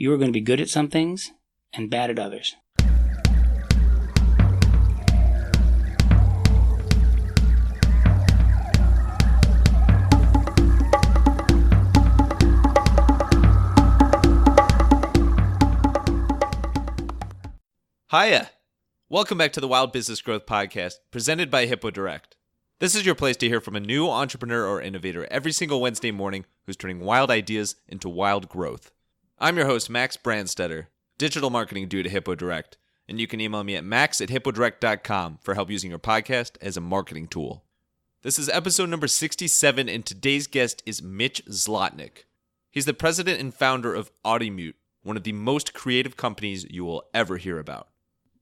you are going to be good at some things and bad at others. Hiya! Welcome back to the Wild Business Growth Podcast, presented by Hippo Direct. This is your place to hear from a new entrepreneur or innovator every single Wednesday morning who's turning wild ideas into wild growth. I'm your host, Max Branstetter, digital marketing dude at Hippo Direct, and you can email me at max@hippodirect.com for help using your podcast as a marketing tool. This is episode number 67, and today's guest is Mitch Zlotnik. He's the president and founder of Audimute, one of the most creative companies you will ever hear about.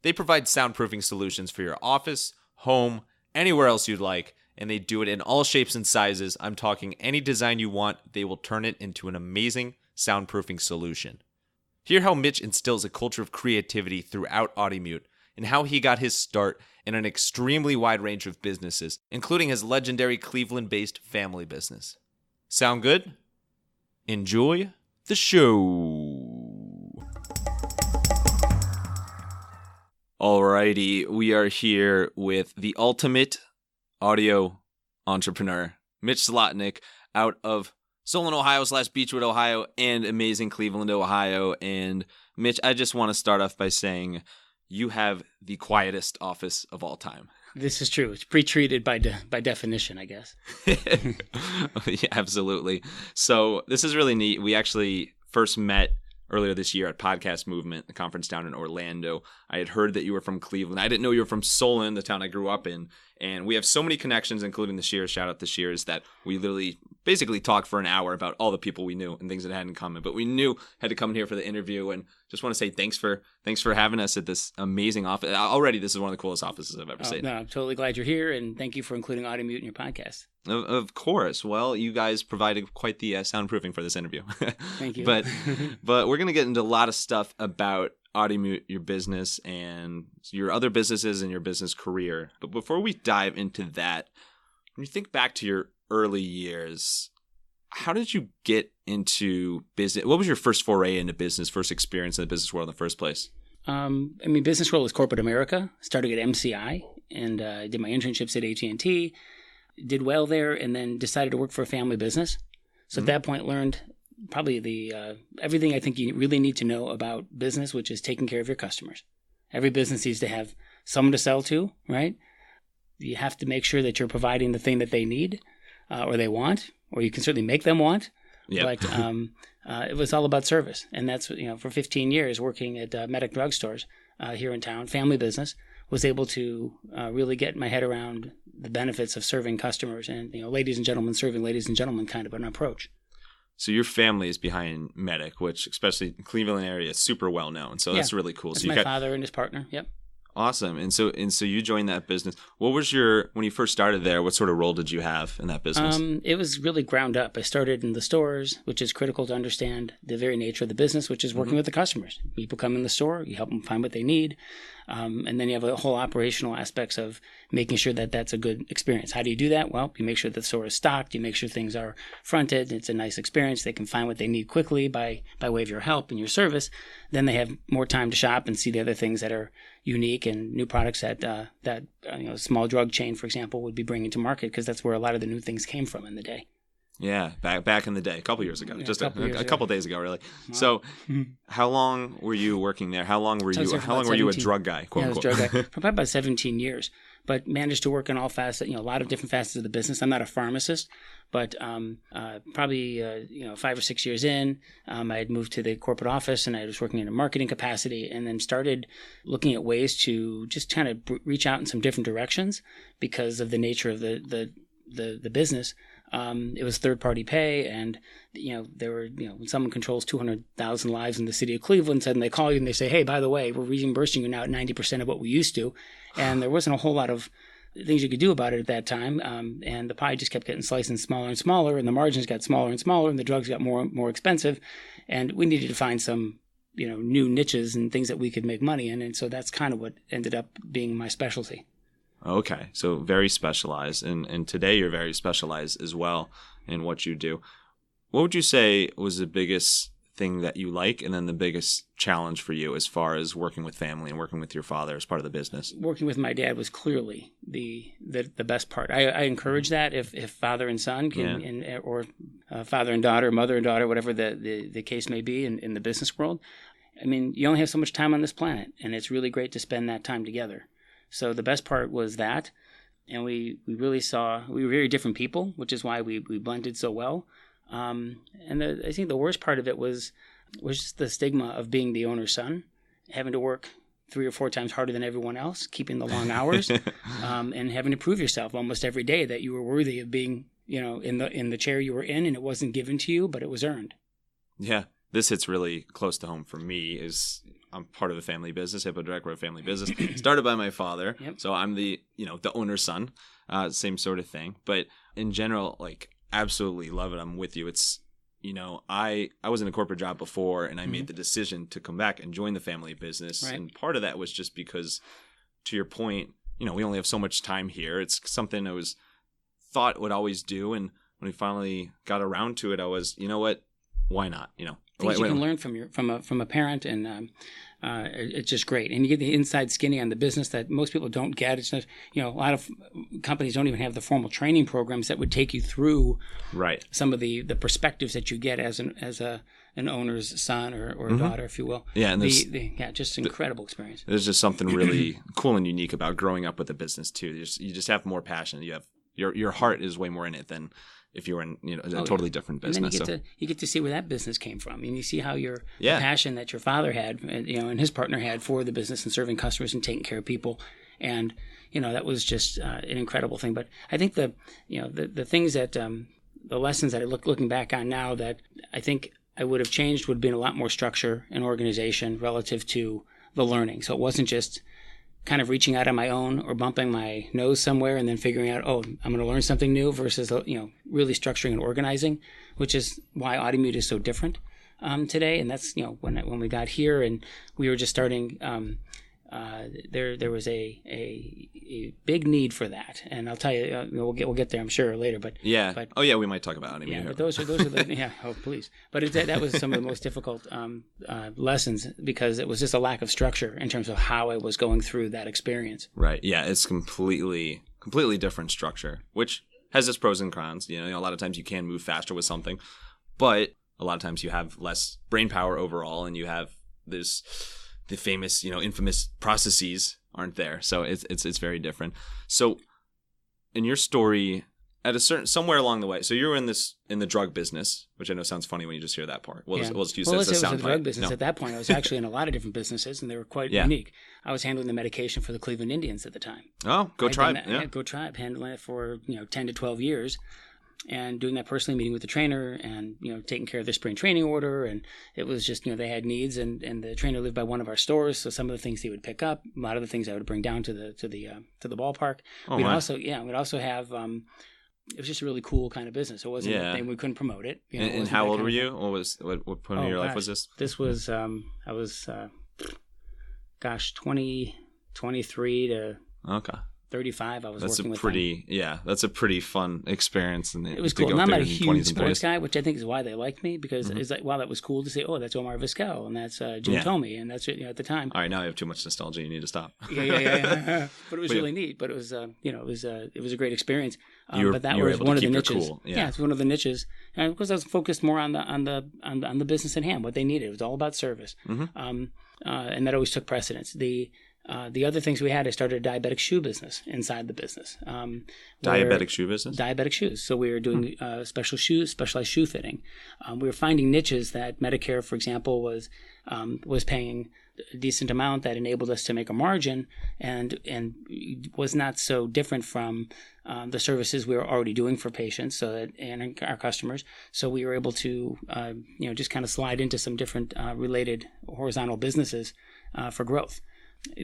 They provide soundproofing solutions for your office, home, anywhere else you'd like, and they do it in all shapes and sizes. I'm talking any design you want, they will turn it into an amazing soundproofing solution. Hear how Mitch instills a culture of creativity throughout Audimute and how he got his start in an extremely wide range of businesses, including his legendary Cleveland-based family business. Sound good? Enjoy the show. Alrighty, we are here with the ultimate audio entrepreneur, Mitch Zlotnik, out of Solon, Ohio / Beechwood, Ohio, and amazing Cleveland, Ohio. And Mitch, I just want to start off by saying you have the quietest office of all time. This is true. It's pre-treated by definition, I guess. Yeah, absolutely. So this is really neat. We actually first met earlier this year at Podcast Movement, the conference down in Orlando. I had heard that you were from Cleveland. I didn't know you were from Solon, the town I grew up in. And we have so many connections, including the Shears. Shout out to Shears, that we literally basically talked for an hour about all the people we knew and things that had in common. But we knew had to come in here for the interview, and just want to say thanks for having us at this amazing office. Already, this is one of the coolest offices I've ever seen. No, I'm totally glad you're here, and thank you for including Audimute in your podcast. Of course. Well, you guys provided quite the soundproofing for this interview. Thank you. But we're going to get into a lot of stuff about Audimute, your business, and your other businesses and your business career. But before we dive into that, when you think back to your early years, how did you get into business? What was your first foray into business, first experience in the business world in the first place? Business world was corporate America. Started at MCI, and did my internships at AT&T. Did well there, and then decided to work for a family business. So at that point, learned probably the everything I think you really need to know about business, which is taking care of your customers. Every business needs to have someone to sell to, right? You have to make sure that you're providing the thing that they need or they want, or you can certainly make them want. Yep. But it was all about service. And that's, for 15 years working at Medic drugstores here in town, family business, was able to really get my head around the benefits of serving customers and, ladies and gentlemen serving ladies and gentlemen kind of an approach. So your family is behind Medic, which especially in Cleveland area is super well known. So that's really cool. That's so my father and his partner. Yep. Awesome. And so you joined that business. What was when you first started there, what sort of role did you have in that business? It was really ground up. I started in the stores, which is critical to understand the very nature of the business, which is working with the customers. People come in the store, you help them find what they need. And then you have a whole operational aspects of making sure that that's a good experience. How do you do that? Well, you make sure the store is stocked. You make sure things are fronted. It's a nice experience. They can find what they need quickly by way of your help and your service. Then they have more time to shop and see the other things that are unique and new products that a small drug chain, for example, would be bringing to market, because that's where a lot of the new things came from in the day. Yeah, back in the day, a couple years ago, just a couple days ago, really. Wow. So, how long were you working there? How long were you a drug guy? Quote, I was a drug guy for probably about 17 years, but managed to work in all facets, a lot of different facets of the business. I'm not a pharmacist, but probably 5 or 6 years in, I had moved to the corporate office and I was working in a marketing capacity, and then started looking at ways to just kind of reach out in some different directions because of the nature of the business. It was third-party pay, and there were when someone controls 200,000 lives in the city of Cleveland, suddenly they call you and they say, "Hey, by the way, we're reimbursing you now at 90% of what we used to," and there wasn't a whole lot of things you could do about it at that time, and the pie just kept getting sliced and smaller, and the margins got smaller and smaller, and the drugs got more and more expensive, and we needed to find some new niches and things that we could make money in, and so that's kind of what ended up being my specialty. Okay, so very specialized, and today you're very specialized as well in what you do. What would you say was the biggest thing that you like, and then the biggest challenge for you as far as working with family and working with your father as part of the business? Working with my dad was clearly the best part. I encourage that if father and son can, or father and daughter, mother and daughter, whatever the case may be in the business world. I mean, you only have so much time on this planet, and it's really great to spend that time together. So the best part was that, and we really saw we were very different people, which is why we blended so well. And I think the worst part of it was just the stigma of being the owner's son, having to work 3 or 4 times harder than everyone else, keeping the long hours, and having to prove yourself almost every day that you were worthy of being, in the chair you were in, and it wasn't given to you, but it was earned. Yeah. This hits really close to home for me. Is I'm part of a family business, Hippo Direct. We're a family business started by my father. Yep. So I'm the owner's son, same sort of thing. But in general, like, absolutely love it. I'm with you. It's, I was in a corporate job before, and I made the decision to come back and join the family business. Right. And part of that was just because, to your point, we only have so much time here. It's something I was thought would always do. And when we finally got around to it, I was, you know what? Why not? Things you can learn from a parent, and it's just great. And you get the inside skinny on the business that most people don't get. It's not, a lot of companies don't even have the formal training programs that would take you through some of the perspectives that you get as an owner's son or daughter, if you will. Yeah, and just incredible experience. There's just something really cool and unique about growing up with a business too. You just have more passion. You have your heart is way more in it than if you were in a totally different business. And then you get to see where that business came from, and you see how the passion that your father had, and his partner had for the business and serving customers and taking care of people, and that was just an incredible thing. But I think the things that the lessons that I looking back on now that I think I would have changed would have been a lot more structure and organization relative to the learning. So it wasn't just kind of reaching out on my own or bumping my nose somewhere and then figuring out, I'm going to learn something new versus, really structuring and organizing, which is why Audimute is so different today. And that's, when we got here and we were just starting, there was a big need for that. And I'll tell you, we'll get there, I'm sure, later. But we might talk about Audimute. Yeah, but those are the please. But that was some of the most difficult lessons because it was just a lack of structure in terms of how I was going through that experience. Right. Yeah, it's completely different structure, which has its pros and cons. A lot of times you can move faster with something, but a lot of times you have less brain power overall, and you have the famous, infamous processes aren't there. So it's very different. So in your story, at somewhere along the way, so you're in the drug business, which I know sounds funny when you just hear that part. We'll just use that as a soundbite. The drug business. No. At that point, I was actually in a lot of different businesses, and they were quite unique. I was handling the medication for the Cleveland Indians at the time. Oh, Go Tribe. Go Tribe, handling it for 10 to 12 years. And doing that personally, meeting with the trainer and, taking care of their spring training order. And it was just, they had needs and the trainer lived by one of our stores. So some of the things he would pick up, a lot of the things I would bring down to the ballpark. We'd also have, it was just a really cool kind of business. It wasn't a thing, we couldn't promote it. And how old were you? What point in your life was this? This was, I was, 23 to 35. I was working with them. That's a pretty fun experience. And it was cool. And I'm not a huge sports guy, which I think is why they liked me, because it's like, wow, that was cool to say, that's Omar Vizquel, and that's Jim Thome, and that's at the time. All right, now you have too much nostalgia. You need to stop. Yeah. But it was really neat. But it was, it was a great experience. But that was one of the niches. Cool. Yeah, it's one of the niches, and because I was focused more on the business at hand, what they needed. It was all about service, and that always took precedence. The other things we had, I started a diabetic shoe business inside the business. Diabetic shoe business? Diabetic shoes. So we were doing specialized shoe fitting. We were finding niches that Medicare, for example, was paying a decent amount that enabled us to make a margin and was not so different from the services we were already doing for patients and our customers. So we were able to just kind of slide into some different related horizontal businesses for growth.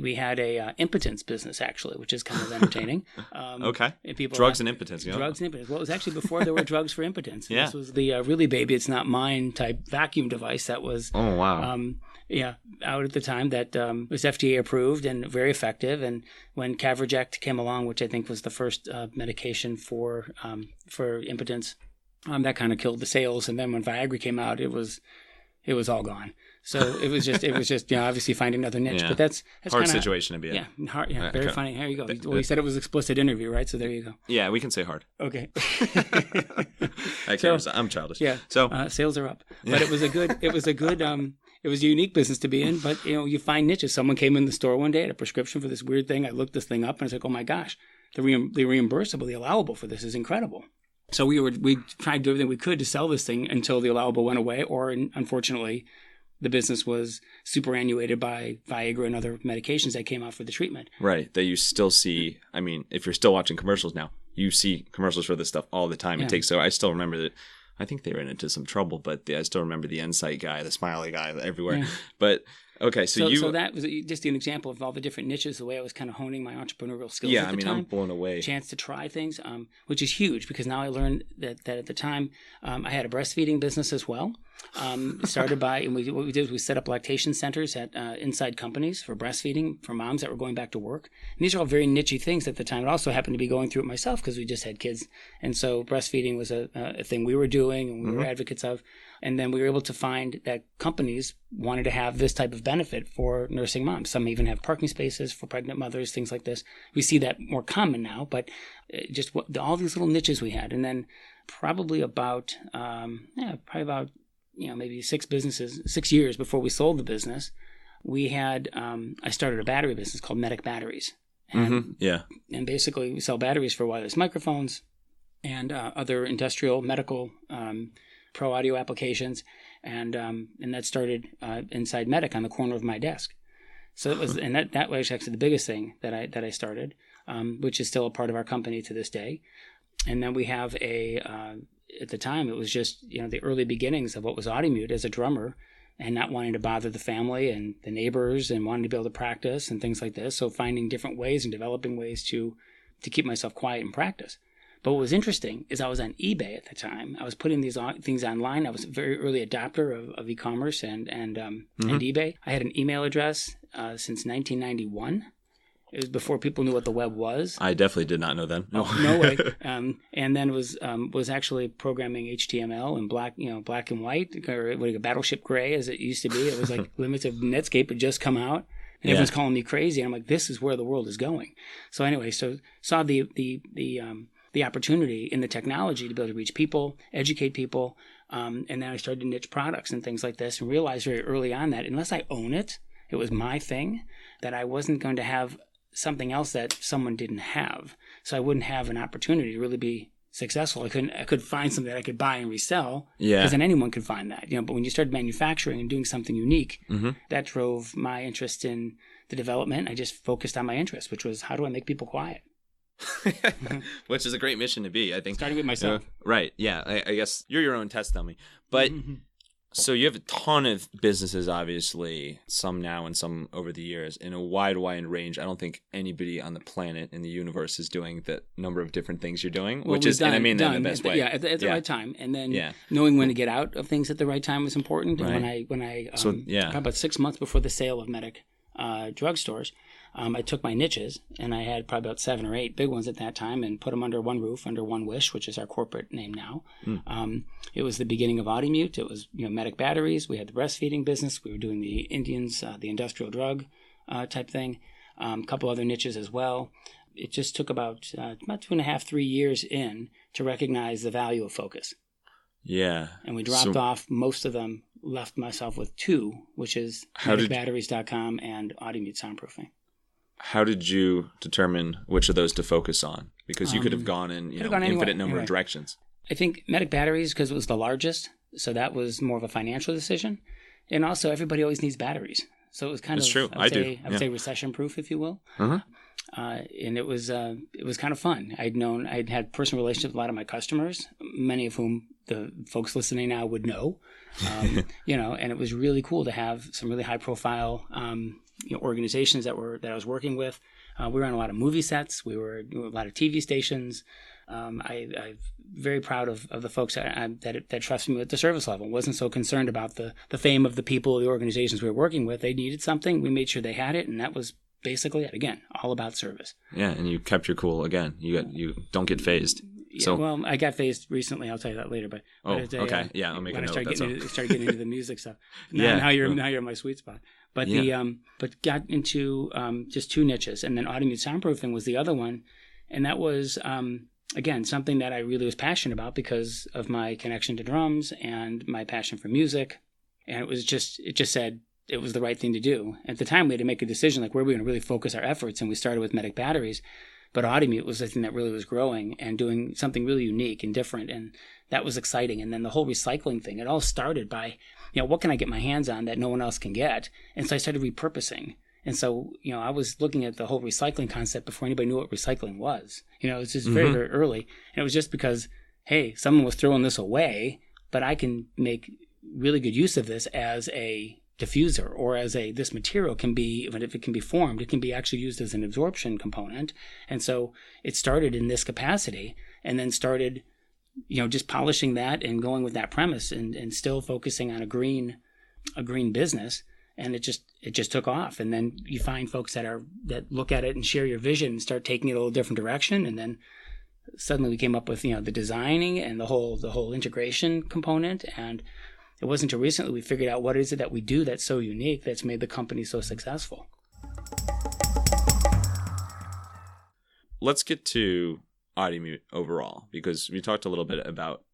We had a impotence business, actually, which is kind of entertaining. Okay. Drugs and impotence. Drugs and impotence. Well, it was actually before there were drugs for impotence. Yeah. This was the Really Baby, It's Not Mine type vacuum device that was out at the time that was FDA approved and very effective. And when Caverject came along, which I think was the first medication for impotence, that kind of killed the sales. And then when Viagra came out, it was it was all gone. So it was just obviously finding another niche. Yeah. But that's hard kinda, situation to be in. Yeah, hard. Yeah, very funny. Here you go. Well, you said it was explicit interview, right? So there you go. Yeah, we can say hard. Okay. I'm childish. Yeah. So sales are up, but it was a unique business to be in. But you find niches. Someone came in the store one day, had a prescription for this weird thing. I looked this thing up, and I was like, oh my gosh, the reimbursable, the allowable for this is incredible. So we tried to do everything we could to sell this thing until the allowable went away, or unfortunately, the business was superannuated by Viagra and other medications that came out for the treatment. Right. That you still see. I mean, if you're still watching commercials now, you see commercials for this stuff all the time. Yeah. I still remember that. I think they ran into some trouble, but I still remember the Insight guy, the smiley guy everywhere. Yeah. But okay, so that was just an example of all the different niches, the way I was kind of honing my entrepreneurial skills. Yeah, at the time. I'm blown away. Chance to try things, which is huge because now I learned that at the time I had a breastfeeding business as well. Started by, and what we did was we set up lactation centers at inside companies for breastfeeding for moms that were going back to work. And these are all very niche things at the time. It also happened to be going through it myself because we just had kids. And so breastfeeding was a thing we were doing and we were advocates of. And then we were able to find that companies wanted to have this type of benefit for nursing moms. Some even have parking spaces for pregnant mothers, things like this. We see that more common now, but just all these little niches we had. And then probably about maybe 6 years before we sold the business, we had, I started a battery business called Medic Batteries. And, and basically we sell batteries for wireless microphones and other industrial, medical, pro audio applications. And that started inside Medic on the corner of my desk. So it was, and that was actually the biggest thing that I started, which is still a part of our company to this day. And then we have at the time, it was just, the early beginnings of what was Audimute as a drummer and not wanting to bother the family and the neighbors and wanting to be able to practice and things like this. So finding different ways and developing ways to keep myself quiet and practice. But what was interesting is I was on eBay at the time. I was putting these things online. I was a very early adopter of e-commerce and eBay. I had an email address since 1991. It was before people knew what the web was. I definitely did not know then. No, no way. And then was actually programming HTML and black and white, or Battleship Gray as it used to be. It was like limits of Netscape had just come out, and everyone's calling me crazy. And I'm like, this is where the world is going. So anyway, saw the opportunity in the technology to be able to reach people, educate people, and then I started to niche products and things like this, and realized very early on that unless I own it, it was my thing, that I wasn't going to have something else that someone didn't have. So I wouldn't have an opportunity to really be successful. I could find something that I could buy and resell. Yeah. Because then anyone could find that. But when you started manufacturing and doing something unique, that drove my interest in the development. I just focused on my interest, which was how do I make people quiet? Which is a great mission to be, I think. Starting with myself. Right. Yeah. I guess you're your own test dummy. But so you have a ton of businesses, obviously, some now and some over the years, in a wide range. I don't think anybody on the planet in the universe is doing the number of different things you're doing, and I mean that in the best way. Yeah, at the right time. And then knowing when to get out of things at the right time was important. And when I about 6 months before the sale of Medic drugstores, I took my niches, and I had probably about 7 or 8 big ones at that time, and put them under one roof, under One Wish, which is our corporate name now. It was the beginning of Audimute. It was Medic Batteries. We had the breastfeeding business. We were doing the Indians, the industrial drug type thing. A couple other niches as well. It just took about 2.5, 3 years in to recognize the value of focus. Yeah. And we dropped off most of them. Left myself with 2, which is medicbatteries.com and Audimute Soundproofing. How did you determine which of those to focus on? Because you could have gone in infinite number of directions. I think Medic Batteries, because it was the largest, so that was more of a financial decision. And also, everybody always needs batteries. So it was kind of, true. I would say recession-proof, if you will. And it was kind of fun. I'd had personal relationships with a lot of my customers, many of whom the folks listening now would know. And it was really cool to have some really high-profile organizations that I was working with. We were on a lot of movie sets. We were a lot of TV stations. I'm very proud of the folks that trusted me with the service level. Wasn't so concerned about the fame of the people, the organizations we were working with. They needed something. We made sure they had it, and that was basically it. Again, all about service. Yeah, and you kept your cool. Again, you don't get phased. So, well, I got phased recently. I'll tell you that later. But okay, yeah, I'll make a note. When I started getting into the music stuff. Yeah, now you're in my sweet spot. But but got into just two niches, and then Audimute soundproofing was the other one, and that was again something that I really was passionate about because of my connection to drums and my passion for music, and it just said it was the right thing to do. At the time, we had to make a decision like where we were going to really focus our efforts, and we started with Medic batteries. But Audimute was the thing that really was growing and doing something really unique and different, and that was exciting. And then the whole recycling thing, it all started by, what can I get my hands on that no one else can get? And so I started repurposing. And so, I was looking at the whole recycling concept before anybody knew what recycling was. It's just very, very early. And it was just because, hey, someone was throwing this away, but I can make really good use of this as a diffuser, or as this material can be, if it can be formed, it can be actually used as an absorption component. And so it started in this capacity, and then started, just polishing that and going with that premise, and still focusing on a green business. And it just took off. And then you find folks that look at it and share your vision and start taking it a little different direction. And then suddenly we came up with, the designing and the whole integration component. And it wasn't until recently we figured out what is it that we do that's so unique that's made the company so successful. Let's get to Audimute overall, because we talked a little bit about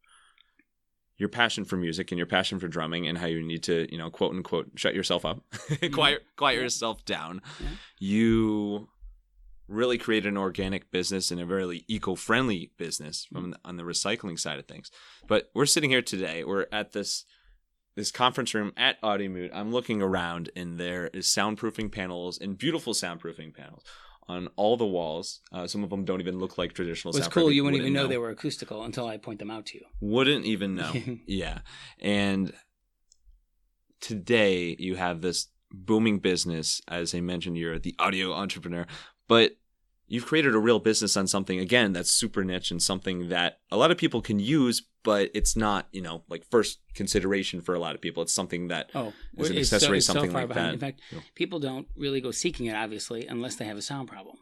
your passion for music and your passion for drumming and how you need to, quote unquote, shut yourself up, quiet yourself down. Yeah. You really created an organic business and a very eco-friendly business on the recycling side of things. But we're sitting here today. We're at this conference room at Audimute. I'm looking around, and there is soundproofing panels and beautiful soundproofing panels on all the walls. Some of them don't even look like traditional soundproofing. It's cool. You wouldn't even know they were acoustical until I point them out to you. Wouldn't even know. Yeah. And today you have this booming business. As I mentioned, you're the audio entrepreneur, but you've created a real business on something, again, that's super niche and something that a lot of people can use, but it's not, like first consideration for a lot of people. It's something that is an accessory, something like that. In fact, people don't really go seeking it, obviously, unless they have a sound problem.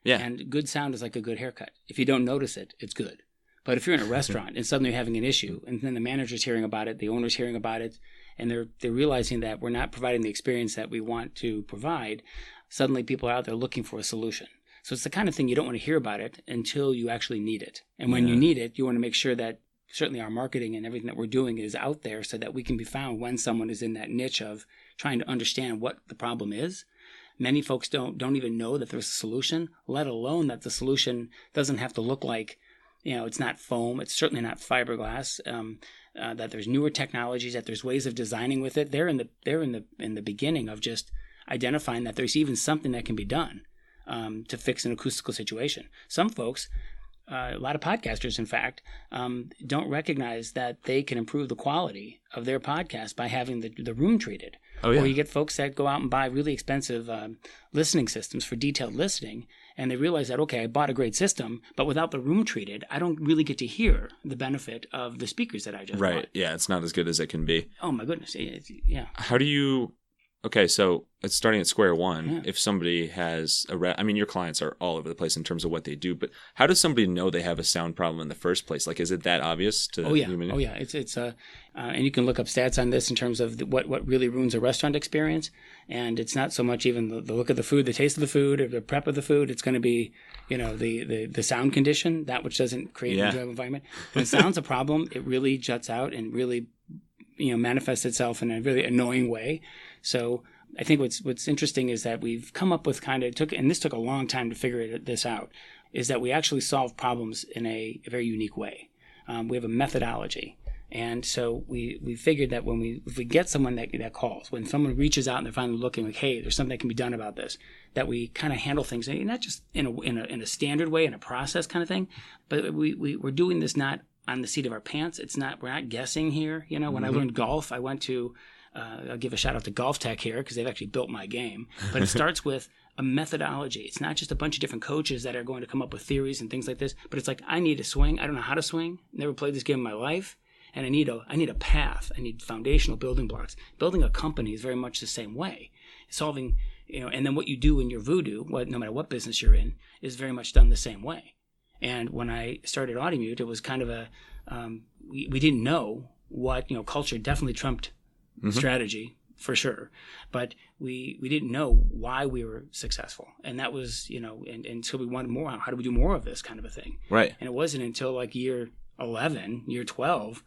Yeah. And good sound is like a good haircut. If you don't notice it, it's good. But if you're in a restaurant and suddenly you're having an issue, and then the manager's hearing about it, the owner's hearing about it, and they're realizing that we're not providing the experience that we want to provide, suddenly people are out there looking for a solution. So it's the kind of thing you don't want to hear about it until you actually need it. And when you need it, you want to make sure that certainly our marketing and everything that we're doing is out there so that we can be found when someone is in that niche of trying to understand what the problem is. Many folks don't even know that there's a solution, let alone that the solution doesn't have to look like, it's not foam, it's certainly not fiberglass, that there's newer technologies, that there's ways of designing with it. They're in the beginning of just identifying that there's even something that can be done to fix an acoustical situation. Some folks, a lot of podcasters, in fact, don't recognize that they can improve the quality of their podcast by having the room treated. Oh, yeah. Or you get folks that go out and buy really expensive listening systems for detailed listening, and they realize that, okay, I bought a great system, but without the room treated, I don't really get to hear the benefit of the speakers that I just bought. Yeah, it's not as good as it can be. Oh, my goodness. Yeah. How do you... Okay, so it's starting at square one. Yeah. If somebody has your clients are all over the place in terms of what they do, but how does somebody know they have a sound problem in the first place? Like, is it that obvious to? Oh yeah. It's and you can look up stats on this in terms of what really ruins a restaurant experience. And it's not so much even the look of the food, the taste of the food, or the prep of the food. It's going to be, the sound condition, that which doesn't create an enjoyable environment. When sound's a problem, it really juts out and really, manifests itself in a really annoying way. So I think what's interesting is that we've come up with and this took a long time to figure this out, is that we actually solve problems in a very unique way. We have a methodology. And so we figured that if we get someone that calls, when someone reaches out and they're finally looking like, hey, there's something that can be done about this, that we kind of handle things, not just in a standard way, in a process kind of thing, but we're doing this not on the seat of our pants. We're not guessing here. When I learned golf, I went to, I'll give a shout out to Golf Tech here because they've actually built my game. But it starts with a methodology. It's not just a bunch of different coaches that are going to come up with theories and things like this, but it's like, I need to swing. I don't know how to swing. Never played this game in my life. And I need a path. I need foundational building blocks. Building a company is very much the same way. Solving, and then what you do in your voodoo, no matter what business you're in, is very much done the same way. And when I started Audimute, it was kind of we didn't know what, culture definitely trumped strategy for sure. But we didn't know why we were successful. And that was, and so we wanted more. How do we do more of this kind of a thing? Right. And it wasn't until like year 11, year 12,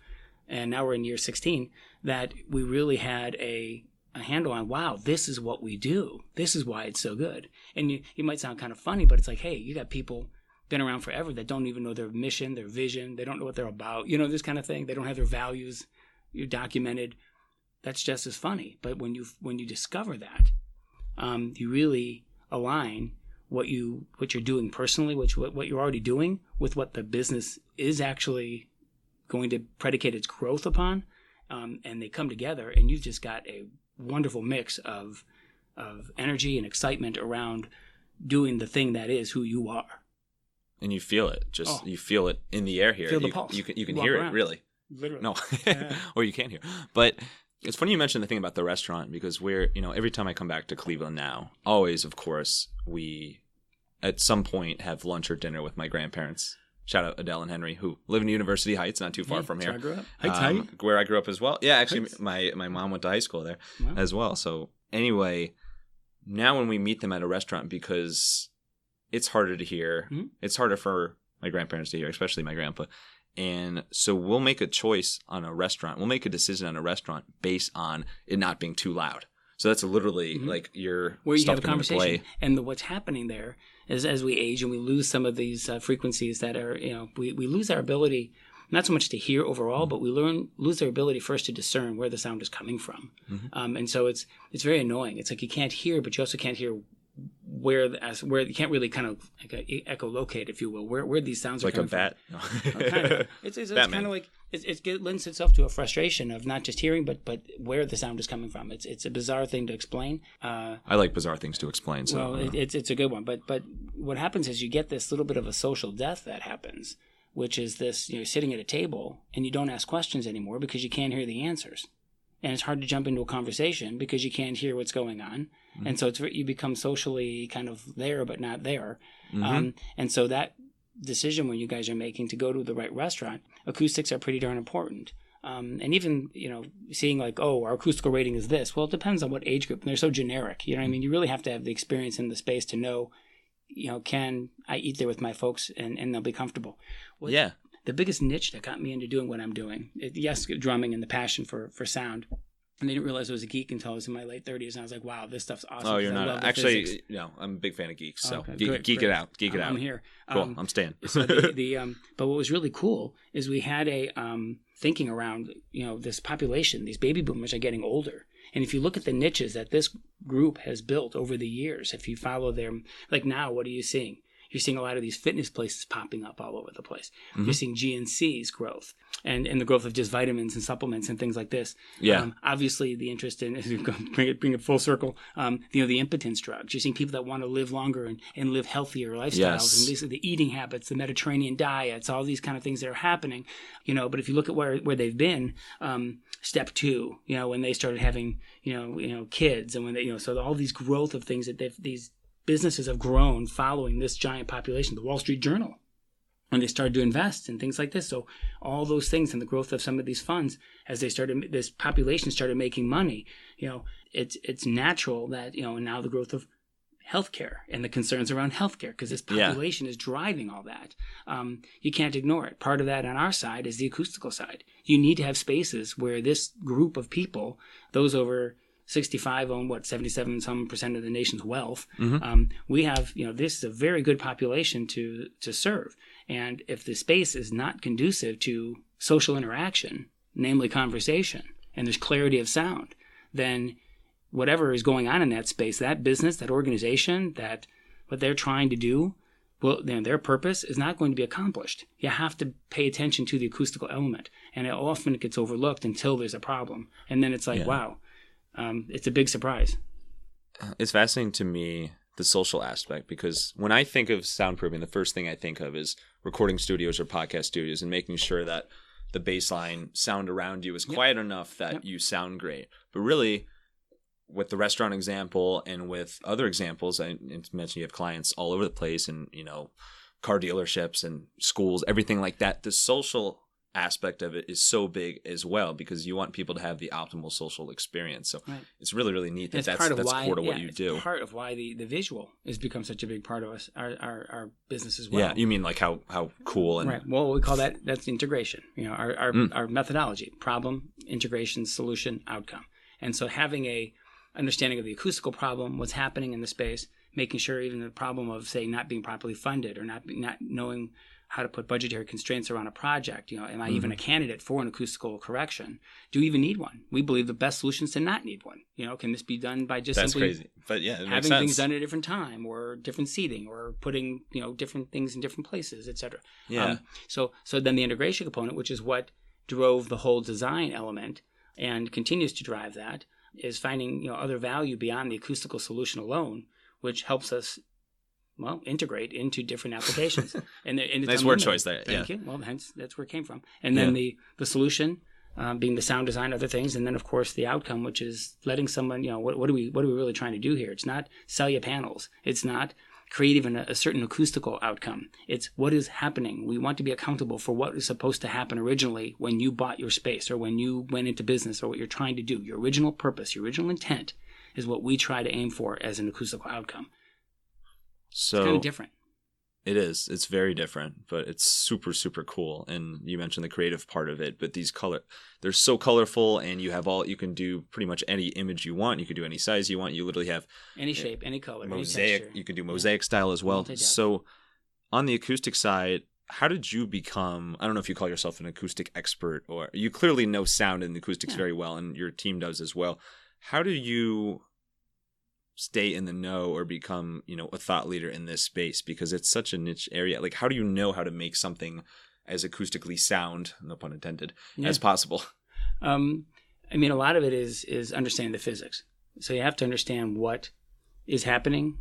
and now we're in year 16, that we really had a handle on, wow, this is what we do. This is why it's so good. And you might sound kind of funny, but it's like, hey, you got people been around forever that don't even know their mission, their vision. They don't know what they're about, this kind of thing. They don't have their values documented. That's just as funny. But when you discover that, you really align what you're doing personally, what you're already doing, with what the business is actually going to predicate its growth upon, and they come together, and you've just got a wonderful mix of energy and excitement around doing the thing that is who you are. And you feel it. You feel it in the air here. Feel the pulse. You can hear around. It, really. Literally. No. Or you can't hear. But it's funny you mentioned the thing about the restaurant, because every time I come back to Cleveland now, always, of course, we at some point have lunch or dinner with my grandparents. Shout out Adele and Henry, who live in University Heights, not too far from here. Where I grew up. Where I grew up as well. Yeah, actually, my mom went to high school there as well. So anyway, now when we meet them at a restaurant, because it's harder to hear, it's harder for my grandparents to hear, especially my grandpa. And so we'll make a choice on a restaurant. We'll make a decision on a restaurant based on it not being too loud. So that's literally like your where you stuff have a coming into conversation. play. And what's happening there is, as we age and we lose some of these frequencies that are, we lose our ability, not so much to hear overall, but we lose our ability first to discern where the sound is coming from. And so it's very annoying. It's like you can't hear, but you also can't hear where you can't really kind of like echolocate, if you will, where these sounds are like coming a bat. from. Kind of. It's kind of like it lends itself to a frustration of not just hearing, but where the sound is coming from. It's a bizarre thing to explain. I like bizarre things to explain. So well, it's a good one. But what happens is you get this little bit of a social death that happens, which is this: you're sitting at a table and you don't ask questions anymore because you can't hear the answers. And it's hard to jump into a conversation because you can't hear what's going on. And so you become socially kind of there, but not there. And so that decision when you guys are making to go to the right restaurant, acoustics are pretty darn important. And even, seeing like, oh, our acoustical rating is this. Well, it depends on what age group. And they're so generic. You know what I mean? You really have to have the experience in the space to know, can I eat there with my folks and they'll be comfortable? Yeah. The biggest niche that got me into doing what I'm doing, yes, drumming and the passion for sound. And I didn't realize I was a geek until I was in my late 30s. And I was like, wow, this stuff's awesome. Oh, you're not. Actually, no, I'm a big fan of geeks. So geek it out. Geek it out. I'm here. Cool. I'm staying. So but what was really cool is we had a thinking around, this population. These baby boomers are getting older. And if you look at the niches that this group has built over the years, if you follow them, like now, what are you seeing? You're seeing a lot of these fitness places popping up all over the place. You're seeing GNC's growth and the growth of just vitamins and supplements and things like this. Yeah. Obviously, the interest in, bring it full circle, the impotence drugs. You're seeing people that want to live longer and live healthier lifestyles. Yes. And these are the eating habits, the Mediterranean diets, all these kind of things that are happening. But if you look at where they've been, step 2, when they started having, kids, and when they, so all these growth of things that these businesses have grown following this giant population, the Wall Street Journal, when they started to invest in things like this. So all those things and the growth of some of these funds, as this population started making money, it's natural that, and now the growth of healthcare and the concerns around healthcare, because this population is driving all that. You can't ignore it. Part of that on our side is the acoustical side. You need to have spaces where this group of people, those over 65 own 77% of the nation's wealth. We have, this is a very good population to serve. And if the space is not conducive to social interaction, namely conversation, and there's clarity of sound, then whatever is going on in that space, that business, that organization, that what they're trying to do, well, their purpose is not going to be accomplished. You have to pay attention to the acoustical element, and it often gets overlooked until there's a problem. And then it's like, wow. It's a big surprise. It's fascinating to me, the social aspect, because when I think of soundproofing, the first thing I think of is recording studios or podcast studios and making sure that the baseline sound around you is quiet enough that you sound great. But really, with the restaurant example and with other examples, I mentioned you have clients all over the place and, car dealerships and schools, everything like that. The social aspect of it is so big as well because you want people to have the optimal social experience. So it's really, really neat that that's core to what you do. Part of why the visual has become such a big part of us, our business as well. Yeah, you mean like how cool and right. Well, we call that's integration. Our methodology: problem, integration, solution, outcome. And so having a understanding of the acoustical problem, what's happening in the space, making sure even the problem of, say, not being properly funded or not knowing how to put budgetary constraints around a project. Am I even a candidate for an acoustical correction? Do we even need one? We believe the best solution is to not need one. Can this be done by just simply crazy. But yeah, it having things done at a different time or different seating or putting, different things in different places, et cetera. Yeah. So then the integration component, which is what drove the whole design element and continues to drive that, is finding, other value beyond the acoustical solution alone, which helps us integrate into different applications. And it's nice word choice there. Thank you. Well, hence that's where it came from. And then the solution being the sound design, other things, and then of course the outcome, which is letting someone, what are we really trying to do here? It's not sell you panels. It's not create even a certain acoustical outcome. It's what is happening. We want to be accountable for what is supposed to happen originally when you bought your space or when you went into business or what you're trying to do. Your original purpose, your original intent is what we try to aim for as an acoustical outcome. So it's kind of different. It is. It's very different, but it's super, super cool. And you mentioned the creative part of it, but they're so colorful, and you can do pretty much any image you want. You can do any size you want. You literally have any shape, any color, mosaic. Any texture. You can do mosaic style as well. So on the acoustic side, how did you become, I don't know if you call yourself an acoustic expert, or you clearly know sound and acoustics very well, and your team does as well. How do you stay in the know or become, a thought leader in this space? Because it's such a niche area. Like, how do you know how to make something as acoustically sound, no pun intended, as possible? A lot of it is understanding the physics. So you have to understand what is happening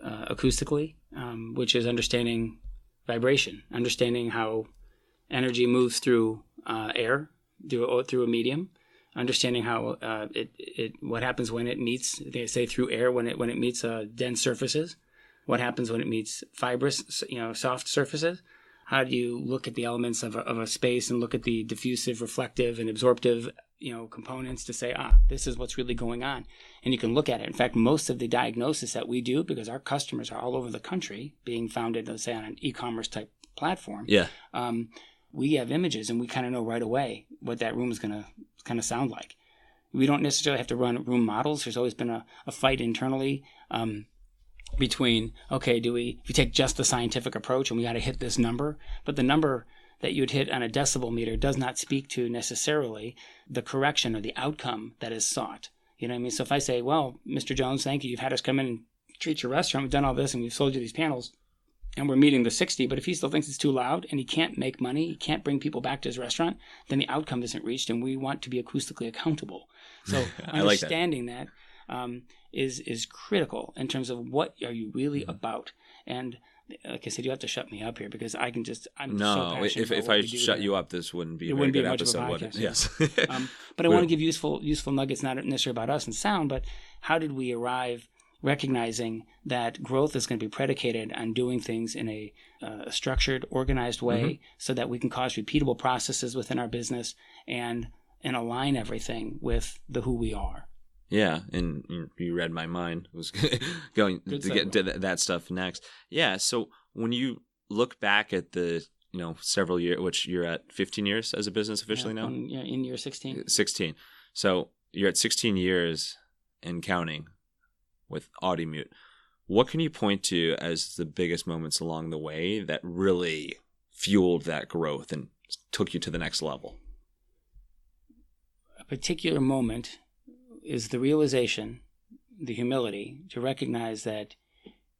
acoustically, which is understanding vibration, understanding how energy moves through air, through a medium, understanding how what happens when it meets, they say through air, when it meets dense surfaces, what happens when it meets fibrous, soft surfaces. How do you look at the elements of a space and look at the diffusive, reflective, and absorptive, components to say, this is what's really going on. And you can look at it. In fact, most of the diagnosis that we do, because our customers are all over the country, being founded, let's say, on an e-commerce type platform. Yeah. We have images, and we kind of know right away what that room is going to kind of sound like. We don't necessarily have to run room models. There's always been a fight internally between, if you take just the scientific approach and we got to hit this number, but the number that you'd hit on a decibel meter does not speak to necessarily the correction or the outcome that is sought. You know what I mean? So if I say, well, Mr. Jones, thank you. You've had us come in and treat your restaurant. We've done all this and we've sold you these panels, and we're meeting the 60, but if he still thinks it's too loud and he can't make money, he can't bring people back to his restaurant, then the outcome isn't reached, and we want to be acoustically accountable. So understanding that is critical in terms of what are you really about. And like I said, you have to shut me up here because I'm so passionate. If I shut you up, this wouldn't be a very good episode, would it? Yes. But I want to give useful nuggets, not necessarily about us and sound, but how did we arrive recognizing that growth is going to be predicated on doing things in a structured, organized way so that we can cause repeatable processes within our business and align everything with who we are. Yeah, and you read my mind. I was going to get to that stuff next. Yeah, so when you look back at the several years, which you're at 15 years as a business officially now? In year 16. 16. So you're at 16 years and counting with Audimute. What can you point to as the biggest moments along the way that really fueled that growth and took you to the next level? A particular moment is the realization, the humility to recognize that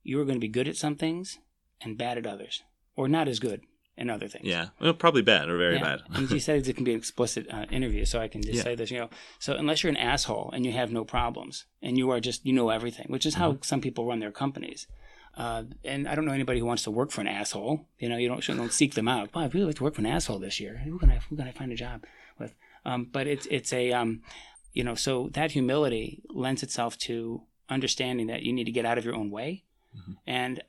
you are going to be good at some things and bad at others, or not as good in other things. Yeah, well, probably bad or very bad. And you said it can be an explicit interview, so I can just say this. So unless you're an asshole and you have no problems and you are just everything, which is how some people run their companies. And I don't know anybody who wants to work for an asshole. You don't seek them out. Well, I'd really like to work for an asshole this year. Who can I find a job with? But it's a so that humility lends itself to understanding that you need to get out of your own way. And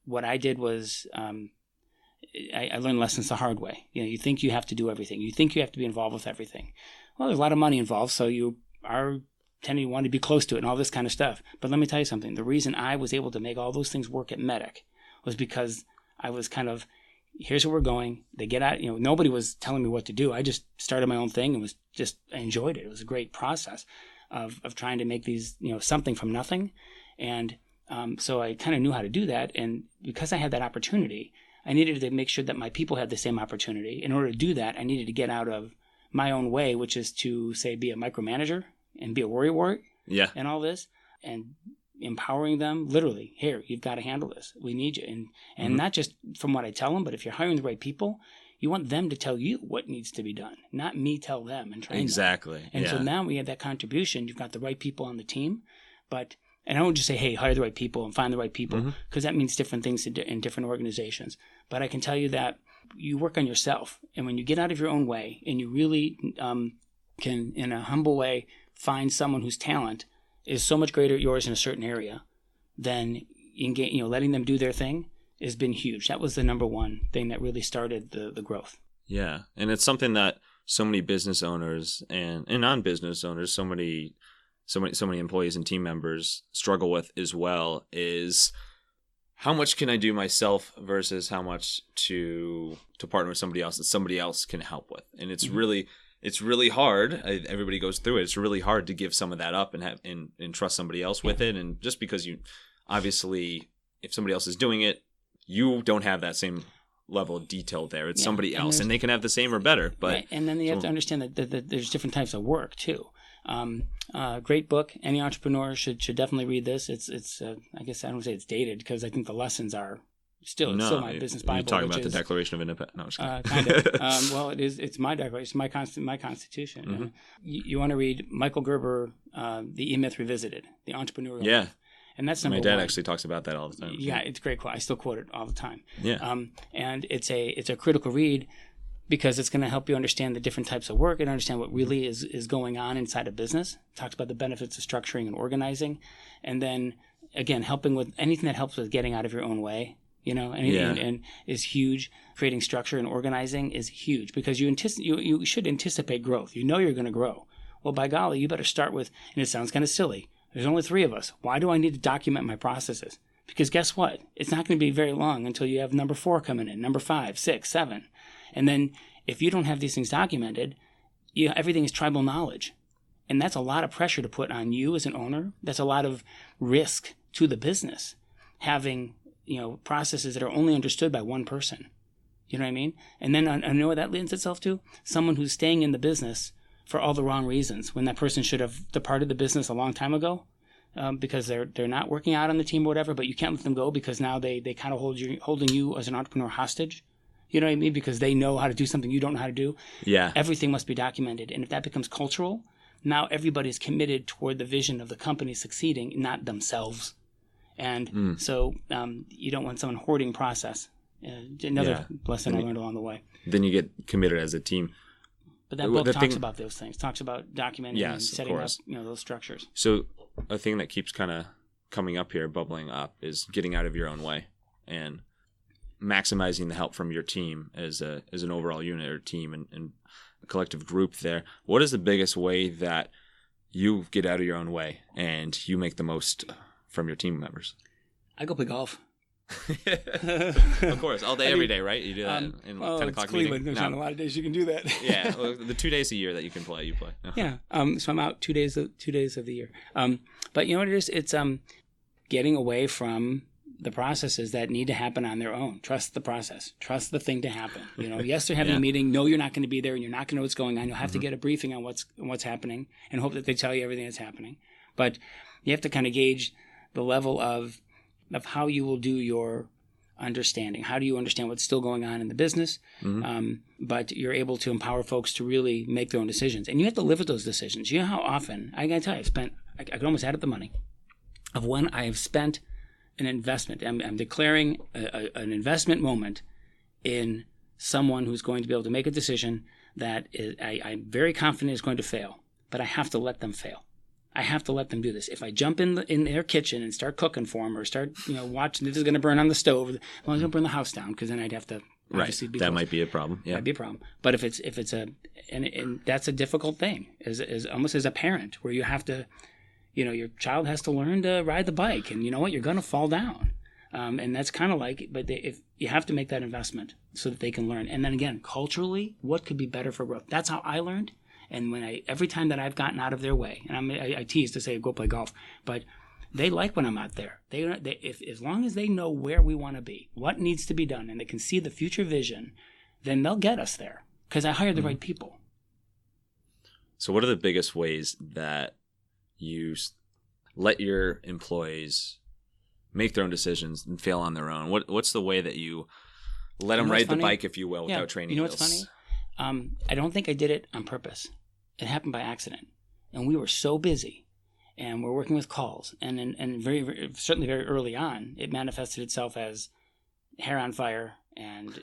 what I did was I learned lessons the hard way. You think you have to do everything. You think you have to be involved with everything. Well, there's a lot of money involved, so you are tending to want to be close to it and all this kind of stuff. But let me tell you something. The reason I was able to make all those things work at Medic was because I was kind of, here's where we're going. They get out, nobody was telling me what to do. I just started my own thing and I enjoyed it. It was a great process of trying to make these, something from nothing. And so I kind of knew how to do that. And because I had that opportunity, I needed to make sure that my people had the same opportunity. In order to do that, I needed to get out of my own way, which is to, say, be a micromanager and be a worrywart and all this, and empowering them literally. Here, you've got to handle this. We need you. And not just from what I tell them, but if you're hiring the right people, you want them to tell you what needs to be done, not me tell them and train them. Exactly. And so now we have that contribution. You've got the right people on the team, and I don't just say, hey, hire the right people and find the right people, because that means different things in different organizations. But I can tell you that you work on yourself. And when you get out of your own way and you really can, in a humble way, find someone whose talent is so much greater at yours in a certain area, then letting them do their thing has been huge. That was the number one thing that really started the growth. Yeah. And it's something that so many business owners and non-business owners, so many employees and team members struggle with as well, is how much can I do myself versus how much to partner with somebody else that somebody else can help with. And it's really hard. Everybody goes through it. It's really hard to give some of that up and trust somebody else with it. And just because you obviously, if somebody else is doing it, you don't have that same level of detail there. It's somebody else, and they can have the same or better. But right. And then you have to understand that there's different types of work too. Great book. Any entrepreneur should definitely read this. It's I guess I don't say it's dated, because I think the lessons are still my business Bible. You're talking about the Declaration of Independence. No, just kind of. Well, it's my declaration, my Constitution. Mm-hmm. You want to read Michael Gerber, The E-Myth Revisited, the entrepreneurial myth. And that's number one. My dad actually talks about that all the time. Yeah, it's a great quote. I still quote it all the time. Yeah. And it's a critical read, because it's going to help you understand the different types of work and understand what really is going on inside a business. It talks about the benefits of structuring and organizing. And then, again, helping with anything that helps with getting out of your own way, and is huge. Creating structure and organizing is huge, because you should anticipate growth. You're going to grow. Well, by golly, you better start with, and it sounds kind of silly, there's only 3 of us. Why do I need to document my processes? Because guess what? It's not going to be very long until you have number 4 coming in, number 5, 6, 7. And then if you don't have these things documented, everything is tribal knowledge. And that's a lot of pressure to put on you as an owner. That's a lot of risk to the business, having processes that are only understood by one person. You know what I mean? And then I know what that lends itself to? Someone who's staying in the business for all the wrong reasons, when that person should have departed the business a long time ago, because they're not working out on the team or whatever, but you can't let them go because now they kind of holding you as an entrepreneur hostage. You know what I mean? Because they know how to do something you don't know how to do. Yeah. Everything must be documented. And if that becomes cultural, now everybody's committed toward the vision of the company succeeding, not themselves. And so you don't want someone hoarding process. Another lesson I learned along the way. Then you get committed as a team. But that book talks about those things. Talks about documenting and setting up those structures. So a thing that keeps kind of coming up here, bubbling up, is getting out of your own way and maximizing the help from your team as an overall unit or team and a collective group there. What is the biggest way that you get out of your own way and you make the most from your team members? I go play golf. Of course, all day, every day, right? You do that in 10 o'clock Cleveland. meeting. There's not a lot of days you can do that. Yeah, well, the 2 days a year that you can play, you play. Yeah, so I'm out 2 days of the year. But you know what it is? It's getting away from the processes that need to happen on their own. Trust the process. Trust the thing to happen. Yes, they're having a meeting. No, you're not going to be there, and you're not going to know what's going on. You'll have to get a briefing on what's happening and hope that they tell you everything that's happening. But you have to kind of gauge the level of how you will do your understanding. How do you understand what's still going on in the business? But you're able to empower folks to really make their own decisions. And you have to live with those decisions. You know how often, I got to tell you, I could almost add up the money of when I have spent an investment. I'm declaring an investment moment in someone who's going to be able to make a decision that I'm very confident is going to fail, but I have to let them fail. I have to let them do this. If I jump in their kitchen and start cooking for them or start, watching this is going to burn on the stove, well, I'm going to burn the house down because then I'd have to obviously be that close. might be a problem. Yeah, that'd be a problem. But if it's and that's a difficult thing as almost as a parent where you have to, your child has to learn to ride the bike, and you know what, you're going to fall down, and that's kind of like, but if you have to make that investment so that they can learn, and then again, culturally, what could be better for growth? That's how I learned. And every time that I've gotten out of their way, and I tease to say go play golf, but they like when I'm out there. If as long as they know where we want to be, what needs to be done, and they can see the future vision, then they'll get us there because I hired the right people. So what are the biggest ways that you let your employees make their own decisions and fail on their own? What's the way that you let them ride the bike, if you will, without training You know wheels? what's funny? I don't think I did it on purpose. It happened by accident. And we were so busy, and we're working with calls. And very, certainly very early on, it manifested itself as hair on fire and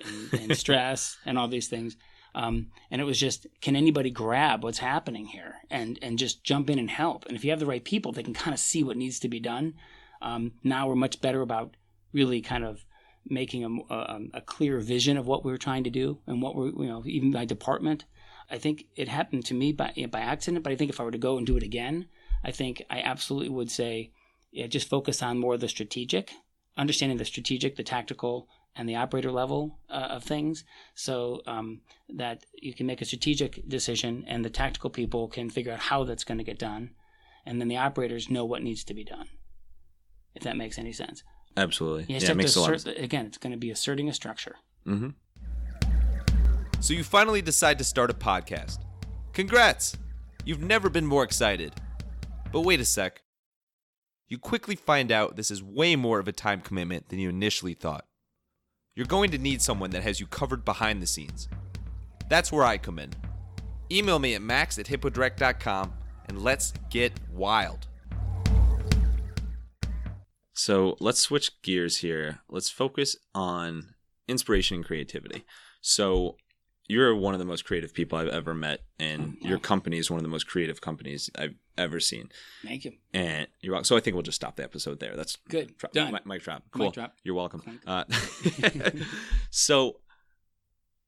stress and all these things. And it was just, can anybody grab what's happening here and just jump in and help? And if you have the right people, they can kind of see what needs to be done. Now we're much better about really kind of making a clear vision of what we were trying to do and what we're, even by department. I think it happened to me by accident, but I think if I were to go and do it again, I think I absolutely would say, just focus on more of the strategic, understanding the strategic, the tactical, and the operator level of things, so that you can make a strategic decision and the tactical people can figure out how that's going to get done, and then the operators know what needs to be done, if that makes any sense. Absolutely. It makes a lot of sense. Again, it's going to be asserting a structure. Mm-hmm. So you finally decide to start a podcast. Congrats! You've never been more excited. But wait a sec. You quickly find out this is way more of a time commitment than you initially thought. You're going to need someone that has you covered behind the scenes. That's where I come in. Email me at max@hippodirect.com and let's get wild. So let's switch gears here. Let's focus on inspiration and creativity. So you're one of the most creative people I've ever met, and your company is one of the most creative companies I've ever seen. Thank you. And you're welcome. So I think we'll just stop the episode there. That's good. Done. Mic drop. Cool. Mic drop. You're welcome. So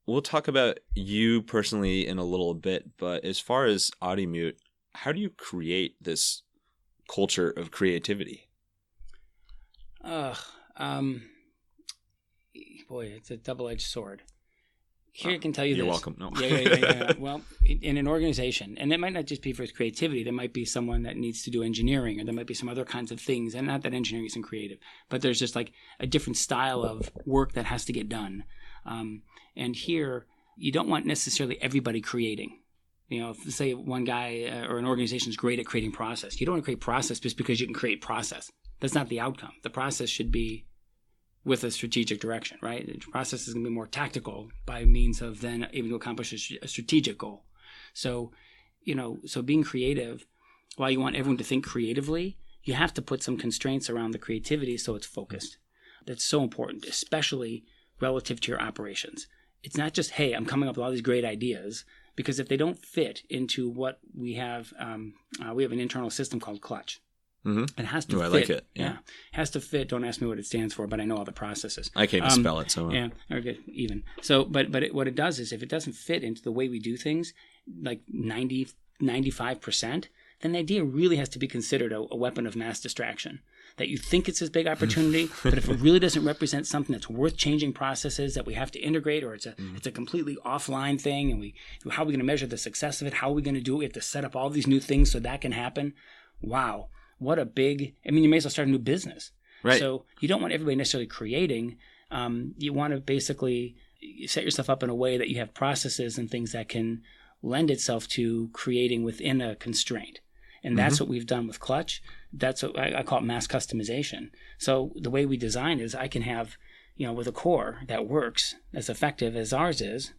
we'll talk about you personally in a little bit, but as far as Audimute, how do you create this culture of creativity? Boy, it's a double-edged sword. Here I can tell you you're this. Welcome. No. Yeah. Well, in an organization, and it might not just be for its creativity. There might be someone that needs to do engineering, or there might be some other kinds of things. And not that engineering isn't creative, but there's just like a different style of work that has to get done. And here, you don't want necessarily everybody creating. If say one guy or an organization is great at creating process, you don't want to create process just because you can create process. That's not the outcome. The process should be with a strategic direction, right? The process is going to be more tactical by means of then able to accomplish a strategic goal. So, so being creative, while you want everyone to think creatively, you have to put some constraints around the creativity so it's focused. That's so important, especially relative to your operations. It's not just, hey, I'm coming up with all these great ideas, because if they don't fit into what we have an internal system called Clutch. Mm-hmm. It has to fit. I like it. Yeah. It has to fit. Don't ask me what it stands for, but I know all the processes. I can't even spell it. So yeah, okay, even. So, but what it does is if it doesn't fit into the way we do things, like 95%, then the idea really has to be considered a weapon of mass distraction. That you think it's this big opportunity, but if it really doesn't represent something that's worth changing processes that we have to integrate, or it's a completely offline thing, and how are we going to measure the success of it? How are we going to do it? We have to set up all these new things so that can happen. Wow. What a big, you may as well start a new business. Right. So you don't want everybody necessarily creating. You want to basically set yourself up in a way that you have processes and things that can lend itself to creating within a constraint. And that's what we've done with Clutch. That's what I call it mass customization. So the way we design is I can have, with a core that works as effective as ours is,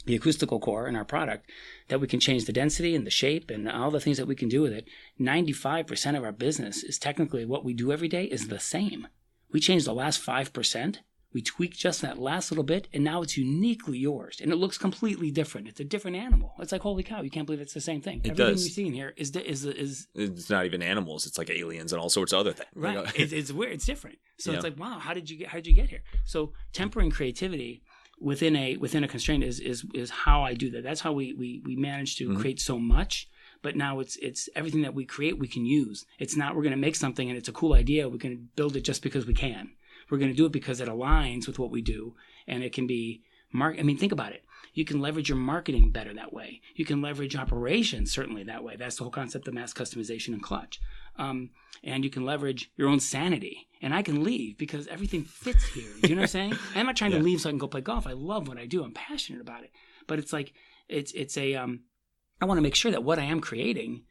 the acoustical core in our product, that we can change the density and the shape and all the things that we can do with it. 95% of our business is technically what we do every day is the same. We change the last 5%, We tweak just that last little bit, and now it's uniquely yours, and it looks completely different. It's a different animal. It's like, holy cow, you can't believe it's the same thing. Everything does. you see in here is It's not even animals. It's like aliens and all sorts of other things. Right. It's weird. It's different. So it's like, wow, how did you get here? So tempering creativity within a constraint is how I do that. That's how we manage to create so much. But now it's everything that we create we can use. It's not we're going to make something and it's a cool idea. We're going to build it just because we can. We're going to do it because it aligns with what we do, and it can be think about it. You can leverage your marketing better that way. You can leverage operations certainly that way. That's the whole concept of mass customization and clutch. And you can leverage your own sanity. And I can leave because everything fits here. You know what I'm saying? I'm not trying to leave so I can go play golf. I love what I do. I'm passionate about it. But it's like I want to make sure that what I am creating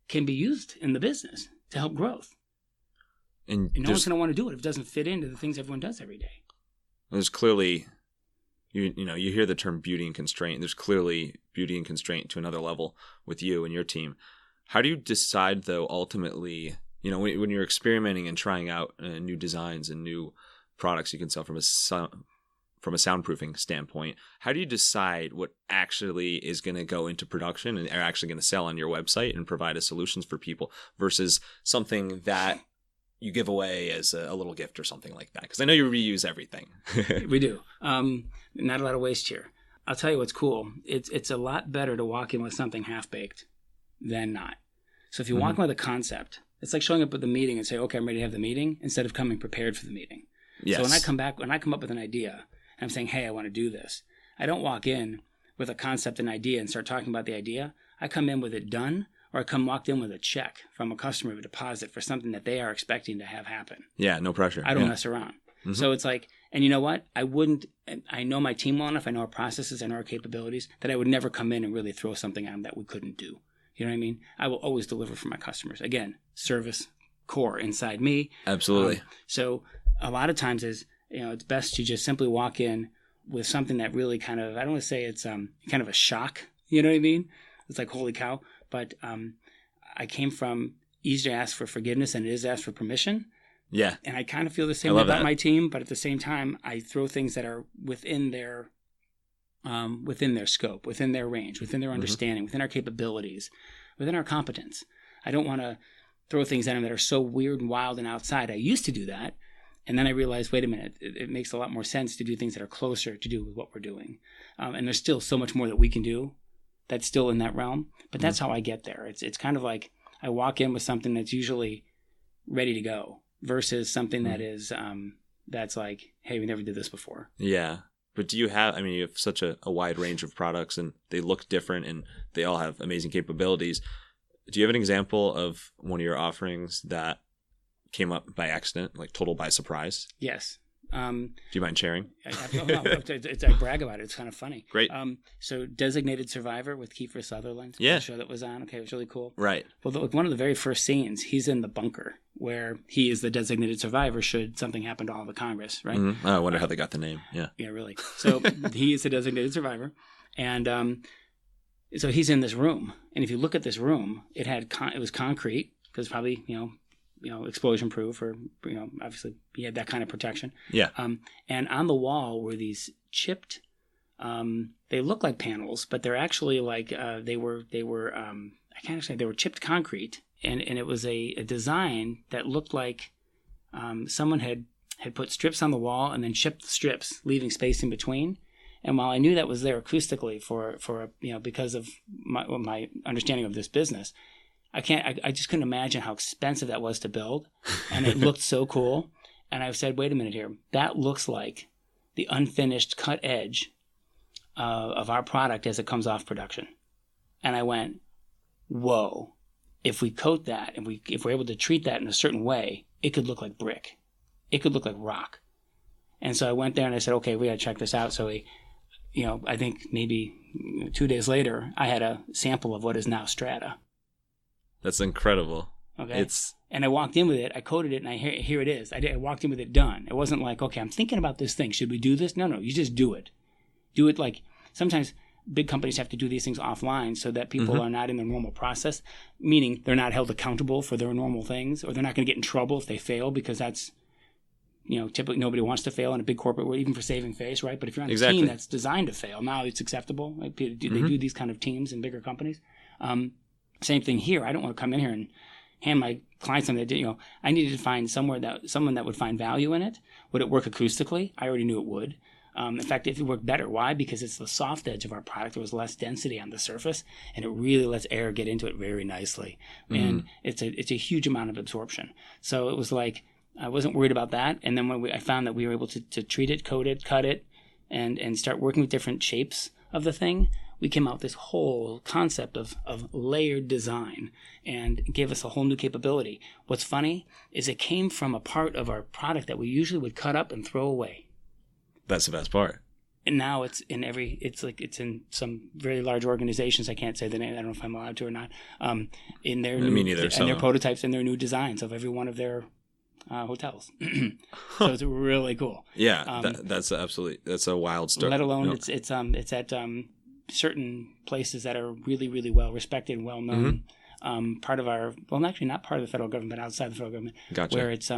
can be used in the business to help growth. And no one's going to want to do it if it doesn't fit into the things everyone does every day. There's clearly, you hear the term beauty and constraint. There's clearly beauty and constraint to another level with you and your team. How do you decide, though, ultimately, when you're experimenting and trying out new designs and new products you can sell from a soundproofing standpoint, how do you decide what actually is going to go into production and are actually going to sell on your website and provide as solutions for people versus something that you give away as a little gift or something like that? Because I know you reuse everything. We do. Not a lot of waste here. I'll tell you what's cool. It's a lot better to walk in with something half-baked than not. So if you walk in with a concept, it's like showing up at the meeting and say, okay, I'm ready to have the meeting, instead of coming prepared for the meeting. Yes. So when I come up with an idea, and I'm saying, hey, I want to do this, I don't walk in with a concept and idea and start talking about the idea. I come in with it done, or I walked in with a check from a customer of a deposit for something that they are expecting to have happen. Yeah, no pressure. I don't mess around. Mm-hmm. So it's like, and you know what? I know my team well enough, I know our processes, I know our capabilities, that I would never come in and really throw something at them that we couldn't do. You know what I mean? I will always deliver for my customers. Again, service core inside me. Absolutely. So a lot of times it's best to just simply walk in with something that really kind of, I don't want to say it's kind of a shock. You know what I mean? It's like, holy cow. But I came from easy to ask for forgiveness and it is ask for permission. Yeah. And I kind of feel the same way about my team, but at the same time, I throw things that are within their scope, within their range, within their understanding, within our capabilities, within our competence. I don't want to throw things at them that are so weird and wild and outside. I used to do that. And then I realized, wait a minute, it makes a lot more sense to do things that are closer to do with what we're doing. And there's still so much more that we can do that's still in that realm. But that's how I get there. It's kind of like I walk in with something that's usually ready to go versus something that is that's like, hey, we never did this before. Yeah. But do you have, you have such a wide range of products and they look different and they all have amazing capabilities. Do you have an example of one of your offerings that came up by accident, like total by surprise? Yes. Do you mind sharing? I brag about it. It's kind of funny. Great. So Designated Survivor with Kiefer Sutherland. Yeah. The show that was on. Okay, it was really cool. Right. Well, one of the very first scenes, he's in the bunker where he is the designated survivor should something happen to all the Congress, right? Mm-hmm. I wonder how they got the name. Yeah. Yeah, really. So he is the designated survivor. And so he's in this room. And if you look at this room, it was concrete because probably, explosion proof or, obviously he had that kind of protection. Yeah. And on the wall were these chipped, they look like panels, but they're actually like, they were chipped concrete. And it was a design that looked like someone had put strips on the wall and then chipped the strips, leaving space in between. And while I knew that was there acoustically for because of my understanding of this business, I just couldn't imagine how expensive that was to build. And it looked so cool. And I said, wait a minute here. That looks like the unfinished cut edge of our product as it comes off production. And I went, whoa. If we coat that and if we're able to treat that in a certain way, it could look like brick. It could look like rock. And so I went there and I said, okay, we got to check this out. So I think maybe 2 days later, I had a sample of what is now strata. That's incredible. Okay. And I walked in with it, I coated it, and here it is. I walked in with it done. It wasn't like, okay, I'm thinking about this thing. Should we do this? No, you just do it. Do it like sometimes big companies have to do these things offline so that people are not in their normal process, meaning they're not held accountable for their normal things, or they're not going to get in trouble if they fail because that's typically nobody wants to fail in a big corporate world, even for saving face, right? But if you're on a Exactly. team that's designed to fail, now it's acceptable. Right? They do these kind of teams in bigger companies. Same thing here. I don't want to come in here and hand my client something that did, I needed to find someone that would find value in it. Would it work acoustically? I already knew it would. In fact, if it worked better. Why? Because it's the soft edge of our product. There was less density on the surface, and it really lets air get into it very nicely. And it's a huge amount of absorption. So it was like, I wasn't worried about that. And then when I found that we were able to treat it, coat it, cut it, and start working with different shapes of the thing, we came out with this whole concept of layered design, and it gave us a whole new capability. What's funny is it came from a part of our product that we usually would cut up and throw away. That's the best part. And now it's in some very large organizations. I can't say the name. I don't know if I'm allowed to or not. In their Me neither, and their prototypes and their new designs of every one of their hotels. So it's really cool. Yeah, that's a wild story. Let alone it's at certain places that are really, really well respected and well known. Part of our, well, actually not part of the federal government, but outside the federal government, Gotcha. where it's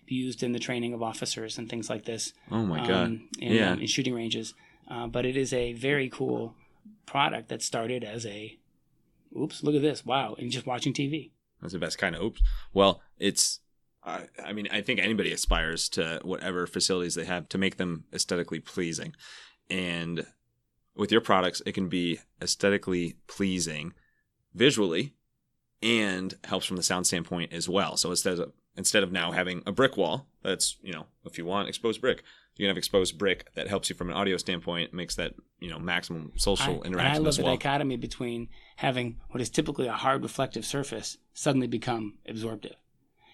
used in the training of officers and things like this. Oh my God! In shooting ranges. But it is a very cool product that started as a, oops, look at this, wow, and just watching TV. That's the best kind of oops. Well, it's. I mean, I think anybody aspires to whatever facilities they have to make them aesthetically pleasing, and with your products, it can be aesthetically pleasing visually and helps from the sound standpoint as well. So instead of now having a brick wall, that's, if you want exposed brick, you can have exposed brick that helps you from an audio standpoint, makes that, maximum social interaction as well. I love the dichotomy between having what is typically a hard reflective surface suddenly become absorptive.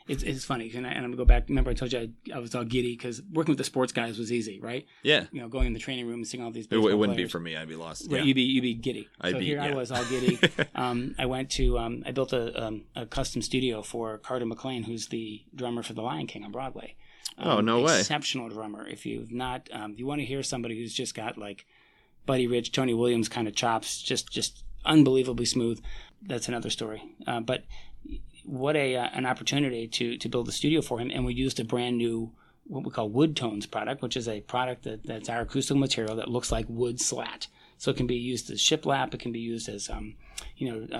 It's funny, and I'm going to go back. Remember I told you I was all giddy because working with the sports guys was easy, right? Yeah. Going in the training room and seeing all these It wouldn't players. be for me. I'd be lost. Right, Yeah. You'd be giddy. I was all giddy. I went to, I built a custom studio for Carter McLean, who's the drummer for The Lion King on Broadway. No way. Exceptional drummer. If you've not, you want to hear somebody who's just got like Buddy Rich, Tony Williams kind of chops, just unbelievably smooth. That's another story. But what an opportunity to build a studio for him. And we used a brand new, what we call Wood Tones product, which is a product that's our acoustical material that looks like wood slat. So it can be used as shiplap. It can be used as,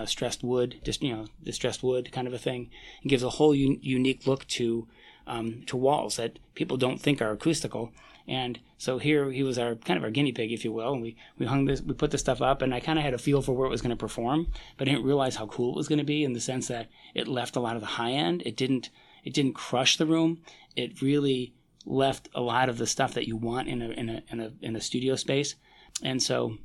stressed wood, distressed wood kind of a thing. It gives a whole unique look to walls that people don't think are acoustical. And so here he was our guinea pig, if you will. And we put this stuff up, and I kind of had a feel for where it was going to perform, but I didn't realize how cool it was going to be in the sense that it left a lot of the high end. It didn't crush the room. It really left a lot of the stuff that you want in a studio space. And so,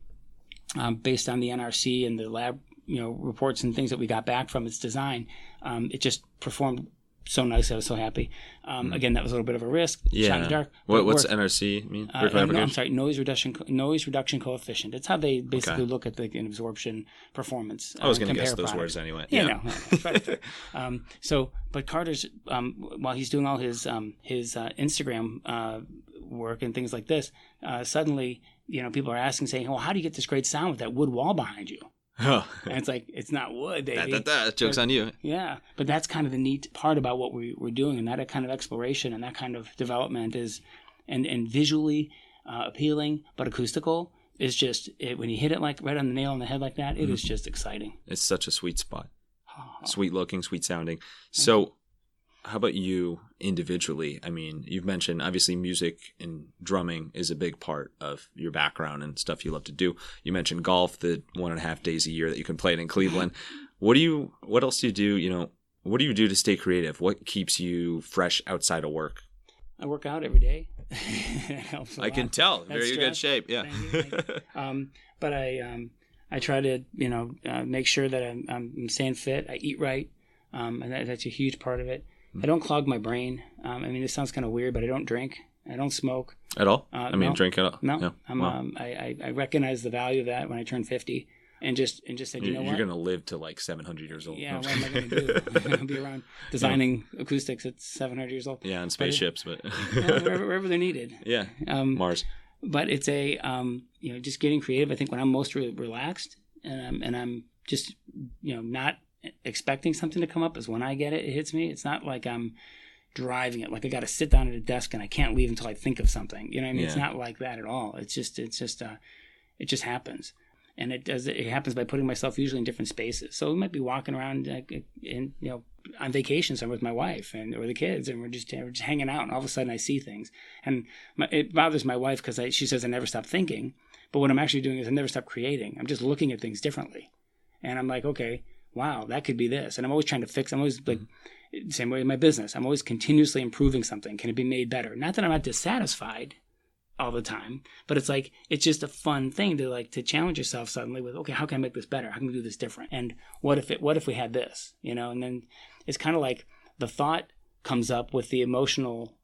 based on the NRC and the lab, reports and things that we got back from its design, it just performed so nice. I was so happy. Again, that was a little bit of a risk. Yeah. Shot in the dark. What's NRC mean? I'm sorry, noise reduction coefficient. It's how they basically look at an absorption performance. I was going to guess those words anyway. Yeah. But Carter's while he's doing all his Instagram work and things like this, suddenly people are asking, saying, "Well, how do you get this great sound with that wood wall behind you?" Oh. And it's like, it's not wood, baby. Joke's on you. Yeah. But that's kind of the neat part about what we're doing, and that kind of exploration and that kind of development is, and visually appealing, but acoustical is just, when you hit it like right on the nail on the head like that, it is just exciting. It's such a sweet spot. Sweet looking, sweet sounding. So how about you individually? I mean, you've mentioned obviously music and drumming is a big part of your background and stuff you love to do. You mentioned golf, the 1.5 days a year that you can play it in Cleveland. What else do you do? What do you do to stay creative? What keeps you fresh outside of work? I work out every day. It helps a lot. I can tell. That's Very good shape. Yeah. Thank you. But I try to, make sure that I'm staying fit. I eat right. And that's a huge part of it. I don't clog my brain. This sounds kind of weird, but I don't drink. I don't smoke. At all? No. Drink at all? No. I recognize the value of that when I turned 50 and just said, you know what? You're going to live to like 700 years old. Yeah, what am I going to do? I'll be around designing acoustics at 700 years old. Yeah, and spaceships, but wherever they're needed. Yeah, Mars. But it's just getting creative. I think when I'm most relaxed and I'm just, not expecting something to come up is when I get it. It hits me. It's not like I'm driving it. Like I got to sit down at a desk and I can't leave until I think of something. You know what I mean? Yeah. It's not like that at all. It just happens. And it happens by putting myself usually in different spaces. So we might be walking around on vacation somewhere with my wife or the kids, and we're just hanging out, and all of a sudden I see things. And it bothers my wife because she says I never stop thinking. But what I'm actually doing is I never stop creating. I'm just looking at things differently. And I'm like, okay, wow, that could be this. And I'm always trying to fix. I'm always like, same way in my business. I'm always continuously improving something. Can it be made better? Not that I'm not dissatisfied all the time, but it's like, it's just a fun thing to challenge yourself suddenly with, okay, how can I make this better? How can we do this different? And what if we had this, and then it's kind of like the thought comes up with the emotional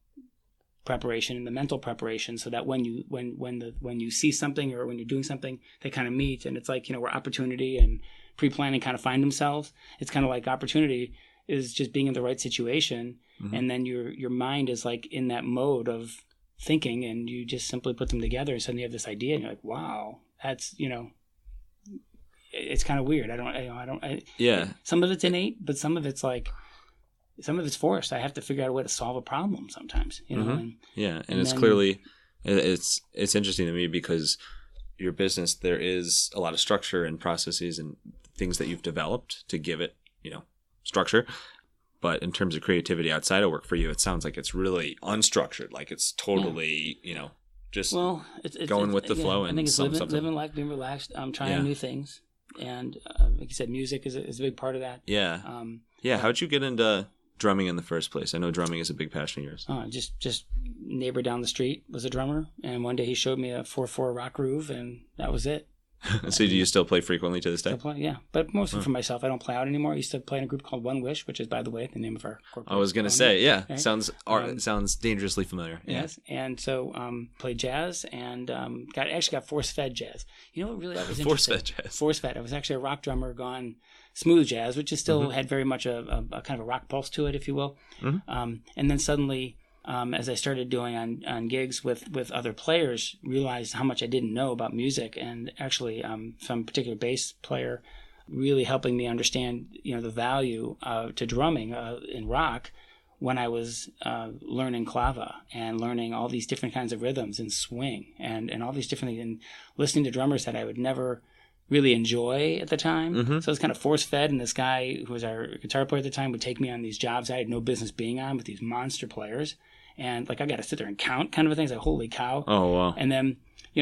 preparation and the mental preparation, so that when you see something or when you're doing something, they kind of meet. And it's like, where opportunity and pre-planning kind of find themselves. It's kind of like opportunity is just being in the right situation. Mm-hmm. And then your mind is like in that mode of thinking, and you just simply put them together, and suddenly you have this idea, and you're like, wow, that's, it's kind of weird. Some of it's innate, but some of it's forced. I have to figure out a way to solve a problem sometimes, Mm-hmm. And it's clearly, it's interesting to me because your business, there is a lot of structure and processes and things that you've developed to give it, structure. But in terms of creativity outside of work for you, it sounds like it's really unstructured. Like it's totally, just going with the flow. And I think it's living life, being relaxed, trying new things. And like you said, music is a big part of that. Yeah. How'd you get into drumming in the first place? I know drumming is a big passion of yours. Just neighbor down the street was a drummer. And one day he showed me a 4/4 rock groove, and that was it. So do you still play frequently to this day? Yeah, but mostly for myself. I don't play out anymore. I used to play in a group called One Wish, which is, by the way, the name of our corporate. I was going to say, yeah. Right? Sounds dangerously familiar. Yes, and so played jazz and got force-fed jazz. You know what really that was interesting? Force-fed jazz. Force-fed. I was actually a rock drummer gone smooth jazz, which is still had very much a kind of a rock pulse to it, if you will. Mm-hmm. And then suddenly, as I started doing on gigs with other players, realized how much I didn't know about music, and actually some particular bass player really helping me understand the value to drumming in rock when I was learning clava and learning all these different kinds of rhythms and swing and all these different things, and listening to drummers that I would never really enjoy at the time. Mm-hmm. So it was kind of force-fed, and this guy who was our guitar player at the time would take me on these jobs I had no business being on with these monster players. And like I got to sit there and count kind of a thing. It's like, holy cow. Oh, wow. And then,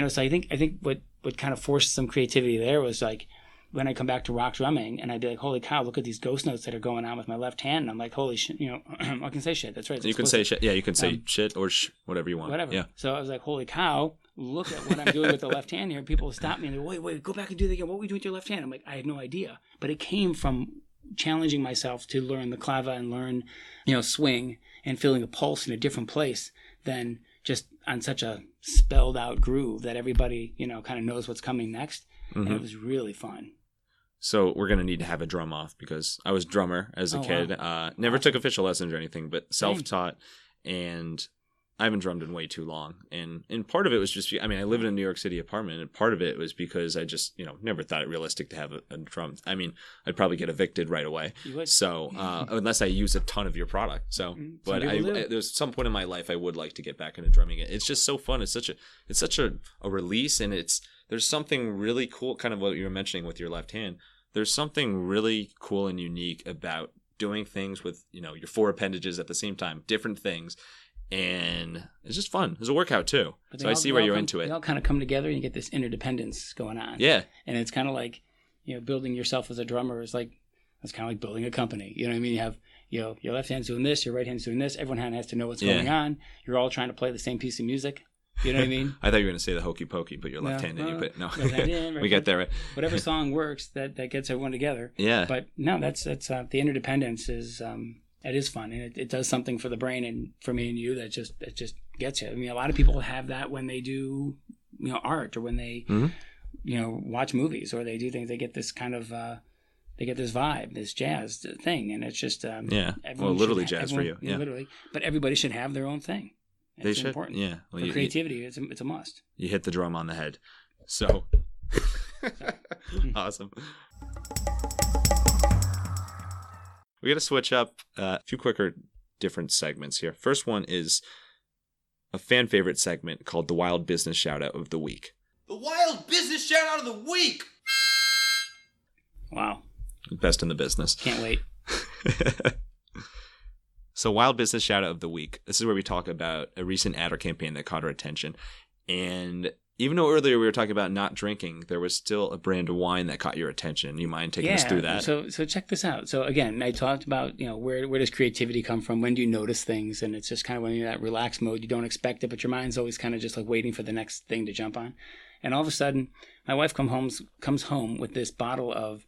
so I think what kind of forced some creativity there was like when I come back to rock drumming and I'd be like, holy cow, look at these ghost notes that are going on with my left hand. And I'm like, holy shit, I can say shit. That's right. You can say shit. Yeah, you can say shit or whatever you want. Whatever. Yeah. So I was like, holy cow, look at what I'm doing with the left hand here. People will stop me and they're, wait, go back and do that again. What were you doing with your left hand? I'm like, I have no idea. But it came from challenging myself to learn the clava and learn, swing and feeling a pulse in a different place than just on such a spelled out groove that everybody, kind of knows what's coming next. Mm-hmm. And it was really fun. So we're going to need to have a drum off because I was drummer as a kid. Wow. Never took official lessons or anything, but self-taught. And I haven't drummed in way too long. And part of it was just, I live in a New York City apartment, and part of it was because I just, never thought it realistic to have a drum. I'd probably get evicted right away. You would. So, unless I use a ton of your product. So, but there's some point in my life I would like to get back into drumming. It's just so fun. It's such a release, and there's something really cool, kind of what you were mentioning with your left hand. There's something really cool and unique about doing things with, your four appendages at the same time, different things. And it's just fun. It's a workout too. So I see where you're into it. They all kind of come together and you get this interdependence going on. Yeah. And it's kind of like, building yourself as a drummer is like, it's kind of like building a company. You know what I mean? You have, your left hand's doing this, your right hand's doing this. Everyone has to know what's going on. You're all trying to play the same piece of music. You know what I mean? I thought you were going to say the hokey pokey, put your left hand in, you put it. No. Right, we get there, right? Whatever song works that gets everyone together. Yeah. But no, that's the interdependence is, it is fun, and it does something for the brain and for me and you that just gets you. A lot of people have that when they do, art, or when they, watch movies, or they do things. They get this kind of, they get this vibe, this jazz thing, and it's just literally jazz for you, yeah, literally. But everybody should have their own thing. They should, important. Yeah. Well, for creativity, it's a must. You hit the drum on the head, so awesome. We got to switch up a few quicker different segments here. First one is a fan favorite segment called the Wild Business Shoutout of the Week. The Wild Business Shoutout of the Week! Wow. Best in the business. Can't wait. So Wild Business Shoutout of the Week. This is where we talk about a recent ad or campaign that caught our attention. And even though earlier we were talking about not drinking, there was still a brand of wine that caught your attention. You mind taking us through that? So check this out. So again, I talked about, where does creativity come from? When do you notice things? And it's just kind of when you're in that relaxed mode, you don't expect it, but your mind's always kind of just like waiting for the next thing to jump on. And all of a sudden, my wife comes home with this bottle of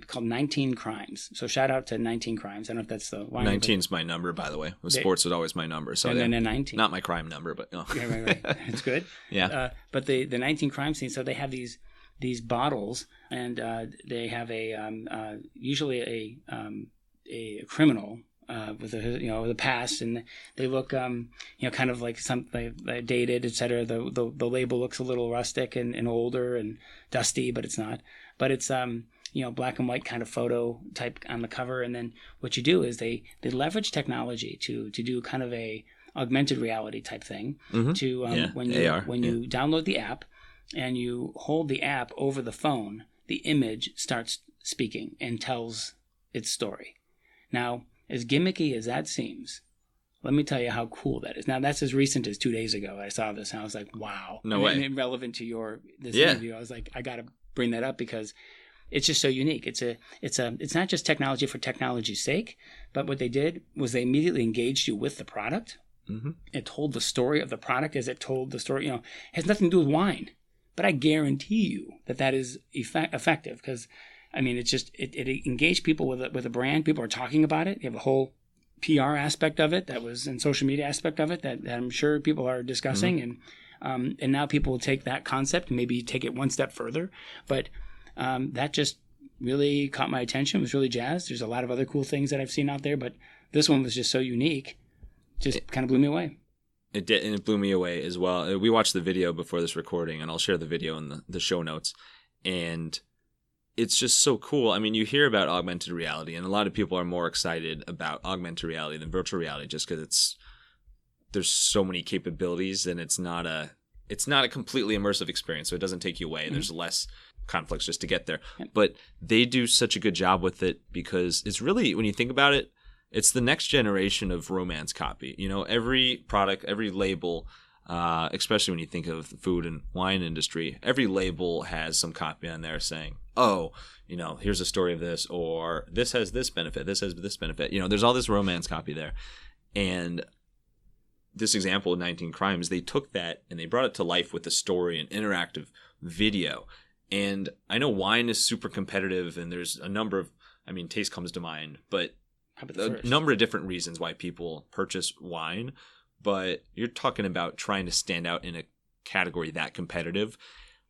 called 19 Crimes. So shout out to 19 Crimes. I don't know if that's the wine. 19's my number, by the way. Sports was always my number. So and then 19. Not my crime number, but right. It's good. Yeah. But the 19 Crime scene. So they have these bottles, and they have usually a criminal with a past, and they look kind of like something dated, etc. The label looks a little rustic and older and dusty, but it's not. But it's black and white kind of photo type on the cover. And then what you do is they leverage technology to do kind of a augmented reality type thing. Mm-hmm. When you download the app and you hold the app over the phone, the image starts speaking and tells its story. Now, as gimmicky as that seems, let me tell you how cool that is. Now, that's as recent as 2 days ago. I saw this and I was like, wow. No way. And relevant to this interview. I was like, I got to bring that up because it's just so unique. It's not just technology for technology's sake, but what they did was they immediately engaged you with the product. Mm-hmm. It told the story of the product as it told the story. It has nothing to do with wine, but I guarantee you that is effective because, it's just it engaged people with a brand. People are talking about it. You have a whole PR aspect of it that was in social media aspect of it that I'm sure people are discussing, mm-hmm. And now people will take that concept and maybe take it one step further, but. That just really caught my attention. It was really jazzed. There's a lot of other cool things that I've seen out there, but this one was just so unique. Just kind of blew me away. It did, and it blew me away as well. We watched the video before this recording, and I'll share the video in the show notes. And it's just so cool. You hear about augmented reality, and a lot of people are more excited about augmented reality than virtual reality just because there's so many capabilities, and it's not a completely immersive experience, so it doesn't take you away. Mm-hmm. There's less conflicts just to get there. But they do such a good job with it because it's really, when you think about it, it's the next generation of romance copy. Every product, every label, especially when you think of the food and wine industry, every label has some copy on there saying, here's a story of this, or this has this benefit, this has this benefit. There's all this romance copy there. And this example of 19 Crimes, they took that and they brought it to life with a story and interactive video. And I know wine is super competitive, and there's a number of, taste comes to mind, but a number of different reasons why people purchase wine. But you're talking about trying to stand out in a category that competitive.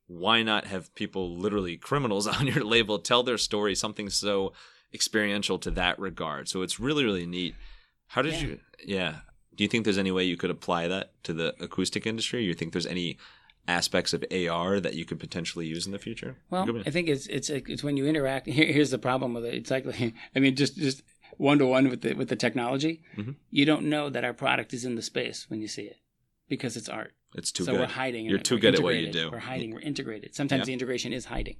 Why not have people, literally criminals on your label, tell their story, something so experiential to that regard? So it's really, really neat. How did you, do you think there's any way you could apply that to the acoustic industry? You think there's any aspects of AR that you could potentially use in the future? Well, I think it's when you interact. Here's the problem with it. It's like just one-to-one with the technology. Mm-hmm. You don't know that our product is in the space when you see it because it's art. It's too good. So we're hiding. You're too good at what you do. We're hiding. We're integrated. Sometimes the integration is hiding.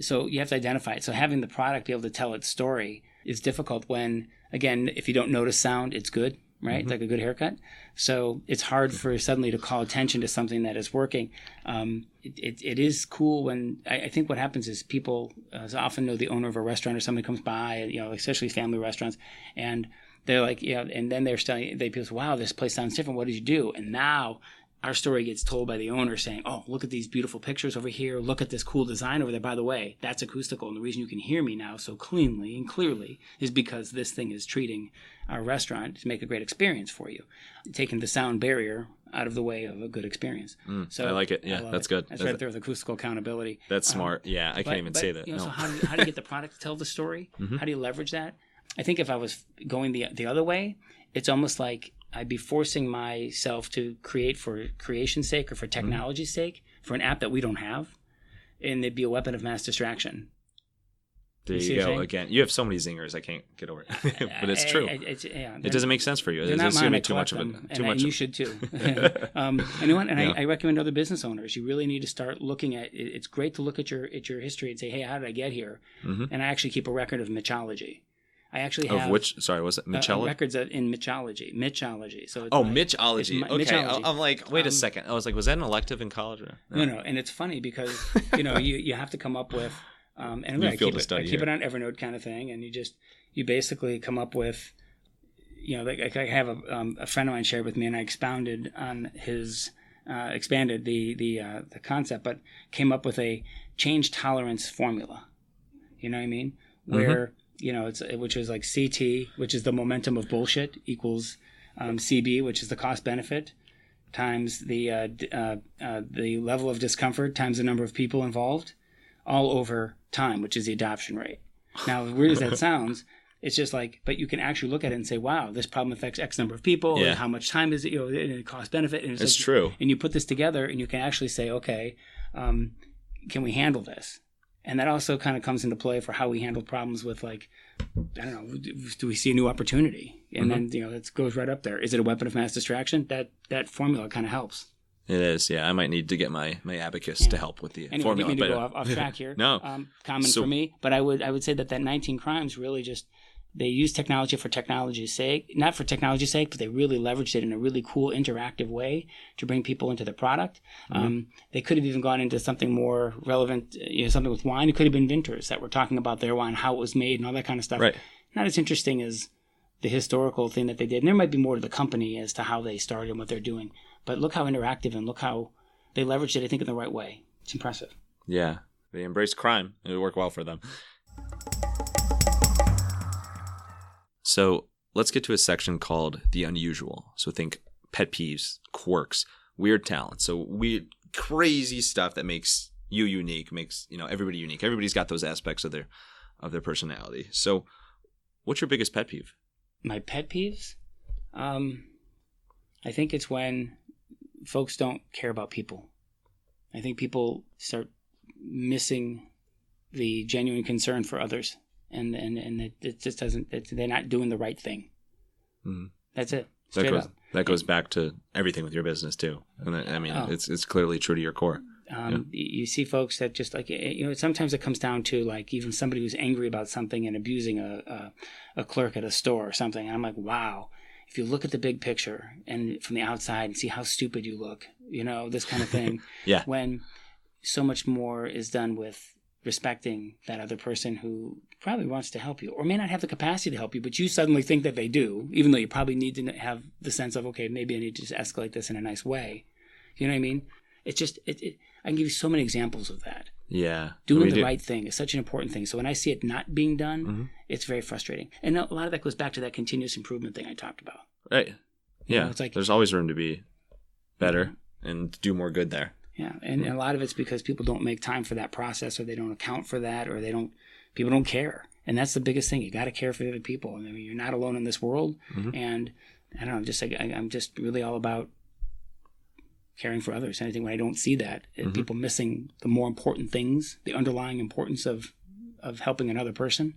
So you have to identify it. So having the product be able to tell its story is difficult when, again, if you don't notice sound, it's good. Right? Mm-hmm. Like a good haircut. So it's hard for suddenly to call attention to something that is working. It is cool when I think what happens is people often know the owner of a restaurant or somebody comes by, especially family restaurants, and they're like, and then they're telling, people say, wow, this place sounds different. What did you do? And now our story gets told by the owner saying, oh, look at these beautiful pictures over here. Look at this cool design over there. By the way, that's acoustical. And the reason you can hear me now so cleanly and clearly is because this thing is treating our restaurant to make a great experience for you, taking the sound barrier out of the way of a good experience. So I like it. Yeah, that's good. That's right there with acoustical accountability. That's smart. Yeah, I can't even say that. So how do you get the product to tell the story? Mm-hmm. How do you leverage that? I think if I was going the other way, it's almost like I'd be forcing myself to create for creation's sake or for technology's sake for an app that we don't have, and it'd be a weapon of mass distraction. There you go again. You have so many zingers, I can't get over it. But it's true. It doesn't make sense for you. It's going to be too much of it. And you should too. And you know what? And I recommend other business owners. You really need to start looking at. It's great to look at your history and say, hey, how did I get here? And I actually keep a record of Mitchology. I actually have was it Mitchology? Records in Mitchology. So it's Mitchology. Okay, Mitchology. I'm like, wait a second. I was like, was that an elective in college? No. And it's funny because you have to come up with. And I keep it on Evernote kind of thing, and you basically come up with, like I have a friend of mine shared with me, and I expounded on his expanded the concept, but came up with a change tolerance formula. You know what I mean? Where which is like CT, which is the momentum of bullshit, equals CB, which is the cost benefit, times the level of discomfort times the number of people involved, all over time, which is the adoption rate. Now, as weird as that sounds, it's just like, but you can actually look at it and say, wow, this problem affects X number of people, and how much time is it, and cost benefit. And it's true. And you put this together, and you can actually say, okay, can we handle this? And that also kind of comes into play for how we handle problems with, like, I don't know, do we see a new opportunity? And then, it goes right up there. Is it a weapon of mass distraction? That formula kind of helps. It is, yeah. I might need to get my abacus to help with the formula. I didn't mean to go off track here. No. Common for me. But I would say that 19 Crimes really just, they use technology for technology's sake. Not for technology's sake, but they really leveraged it in a really cool, interactive way to bring people into the product. They could have even gone into something more relevant, something with wine. It could have been Vintners that were talking about their wine, how it was made, and all that kind of stuff. Right. Not as interesting as the historical thing that they did. And there might be more to the company as to how they started and what they're doing. But look how interactive and look how they leveraged it, I think, in the right way. It's impressive. Yeah. They embraced crime. It would work well for them. So let's get to a section called The Unusual. So think pet peeves, quirks, weird talents. So weird, crazy stuff that makes you unique, makes everybody unique. Everybody's got those aspects of their personality. So what's your biggest pet peeve? My pet peeves? I think it's when folks don't care about people. I think people start missing the genuine concern for others, and it just doesn't. They're not doing the right thing. That's it. That goes back to everything with your business too. And it's clearly true to your core. You see folks that just like sometimes it comes down to like even somebody who's angry about something and abusing a clerk at a store or something. And I'm like, wow. If you look at the big picture and from the outside and see how stupid you look, this kind of thing. Yeah. When so much more is done with respecting that other person who probably wants to help you or may not have the capacity to help you, but you suddenly think that they do, even though you probably need to have the sense of, okay, maybe I need to just escalate this in a nice way. You know what I mean? It's just, I can give you so many examples of that. Yeah. Doing the right thing is such an important thing. So when I see it not being done, it's very frustrating. And a lot of that goes back to that continuous improvement thing I talked about. Right. Yeah. It's like, there's always room to be better and do more good there. Yeah. And a lot of it's because people don't make time for that process, or they don't account for that, or people don't care. And that's the biggest thing. You got to care for other people. I mean, you're not alone in this world. And I don't know, I'm just really all about caring for others. And I think when I don't see that, people missing the more important things, the underlying importance of helping another person,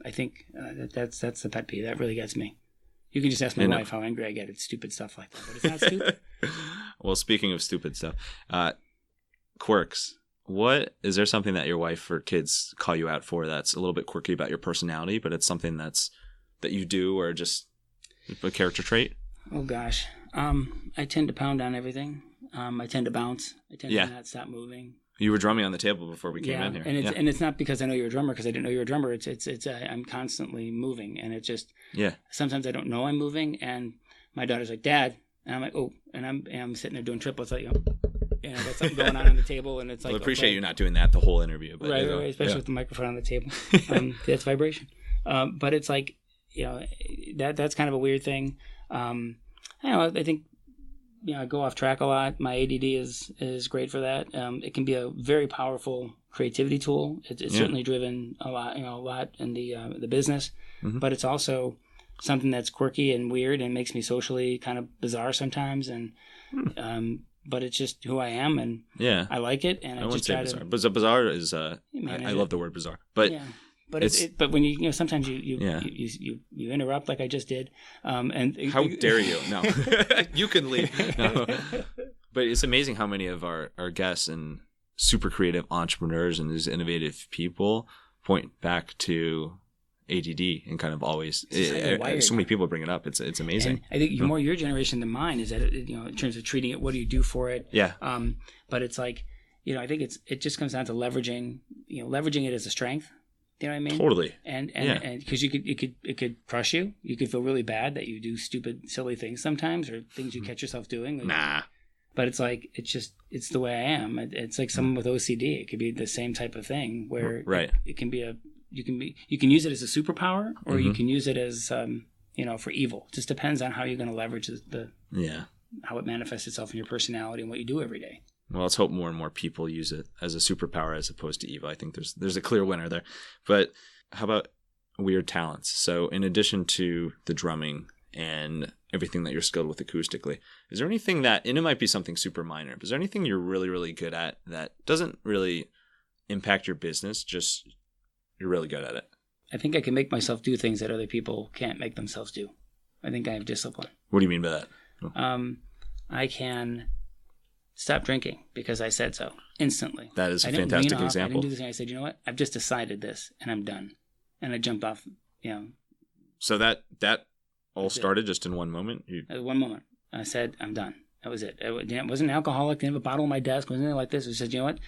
I think that's the pet peeve. That really gets me. You can just ask my wife how angry I get at stupid stuff like that, but it's not stupid. Well, speaking of stupid stuff, quirks. What is there something that your wife or kids call you out for that's a little bit quirky about your personality, but it's something that you do or just a character trait? Oh gosh. I tend to pound on everything. I tend to bounce. I tend to not stop moving. You were drumming on the table before we came in here. And it's not because I know you're a drummer, because I didn't know you were a drummer. It's I'm constantly moving, and it just sometimes I don't know I'm moving, and my daughter's like, Dad, and I'm like, oh, and I'm sitting there doing triplets, like, got something going on the table, and it's like, I appreciate you not doing that the whole interview, but right, especially with the microphone on the table. That's vibration. But it's like, that's kind of a weird thing. I think, I go off track a lot. My ADD is great for that. It can be a very powerful creativity tool. It's certainly driven a lot in the business, but it's also something that's quirky and weird and makes me socially kind of bizarre sometimes. And but it's just who I am, and I like it. And I wouldn't just say try bizarre. to. Bizarre is I love the word bizarre, but but but when you sometimes you interrupt like I just did, and how dare you? No, you can leave. No. But it's amazing how many of our guests and super creative entrepreneurs and these innovative people point back to ADD and kind of always so many people bring it up. It's amazing. And I think more your generation than mine is that in terms of treating it, what do you do for it? Yeah. But it's like I think it just comes down to leveraging it as a strength. You know what I mean? Totally. And because it could crush you. You could feel really bad that you do stupid, silly things sometimes, or things you catch yourself doing. But it's like it's the way I am. It's like someone with OCD. It could be the same type of thing where it can be you can use it as a superpower, or you can use it as for evil. It just depends on how you're going to leverage how it manifests itself in your personality and what you do every day. Well, let's hope more and more people use it as a superpower as opposed to evil. I think there's a clear winner there. But how about weird talents? So in addition to the drumming and everything that you're skilled with acoustically, is there anything and it might be something super minor, but is there anything you're really, really good at that doesn't really impact your business, just you're really good at it? I think I can make myself do things that other people can't make themselves do. I think I have discipline. What do you mean by that? I can stop drinking because I said so instantly. That is a fantastic example. I didn't do this thing. I said, you know what? I've just decided this and I'm done. And I jumped off, So that all started just in one moment? One moment. I said, I'm done. That was it. It wasn't an alcoholic. Didn't have a bottle on my desk. Wasn't anything like this. I said, you know what?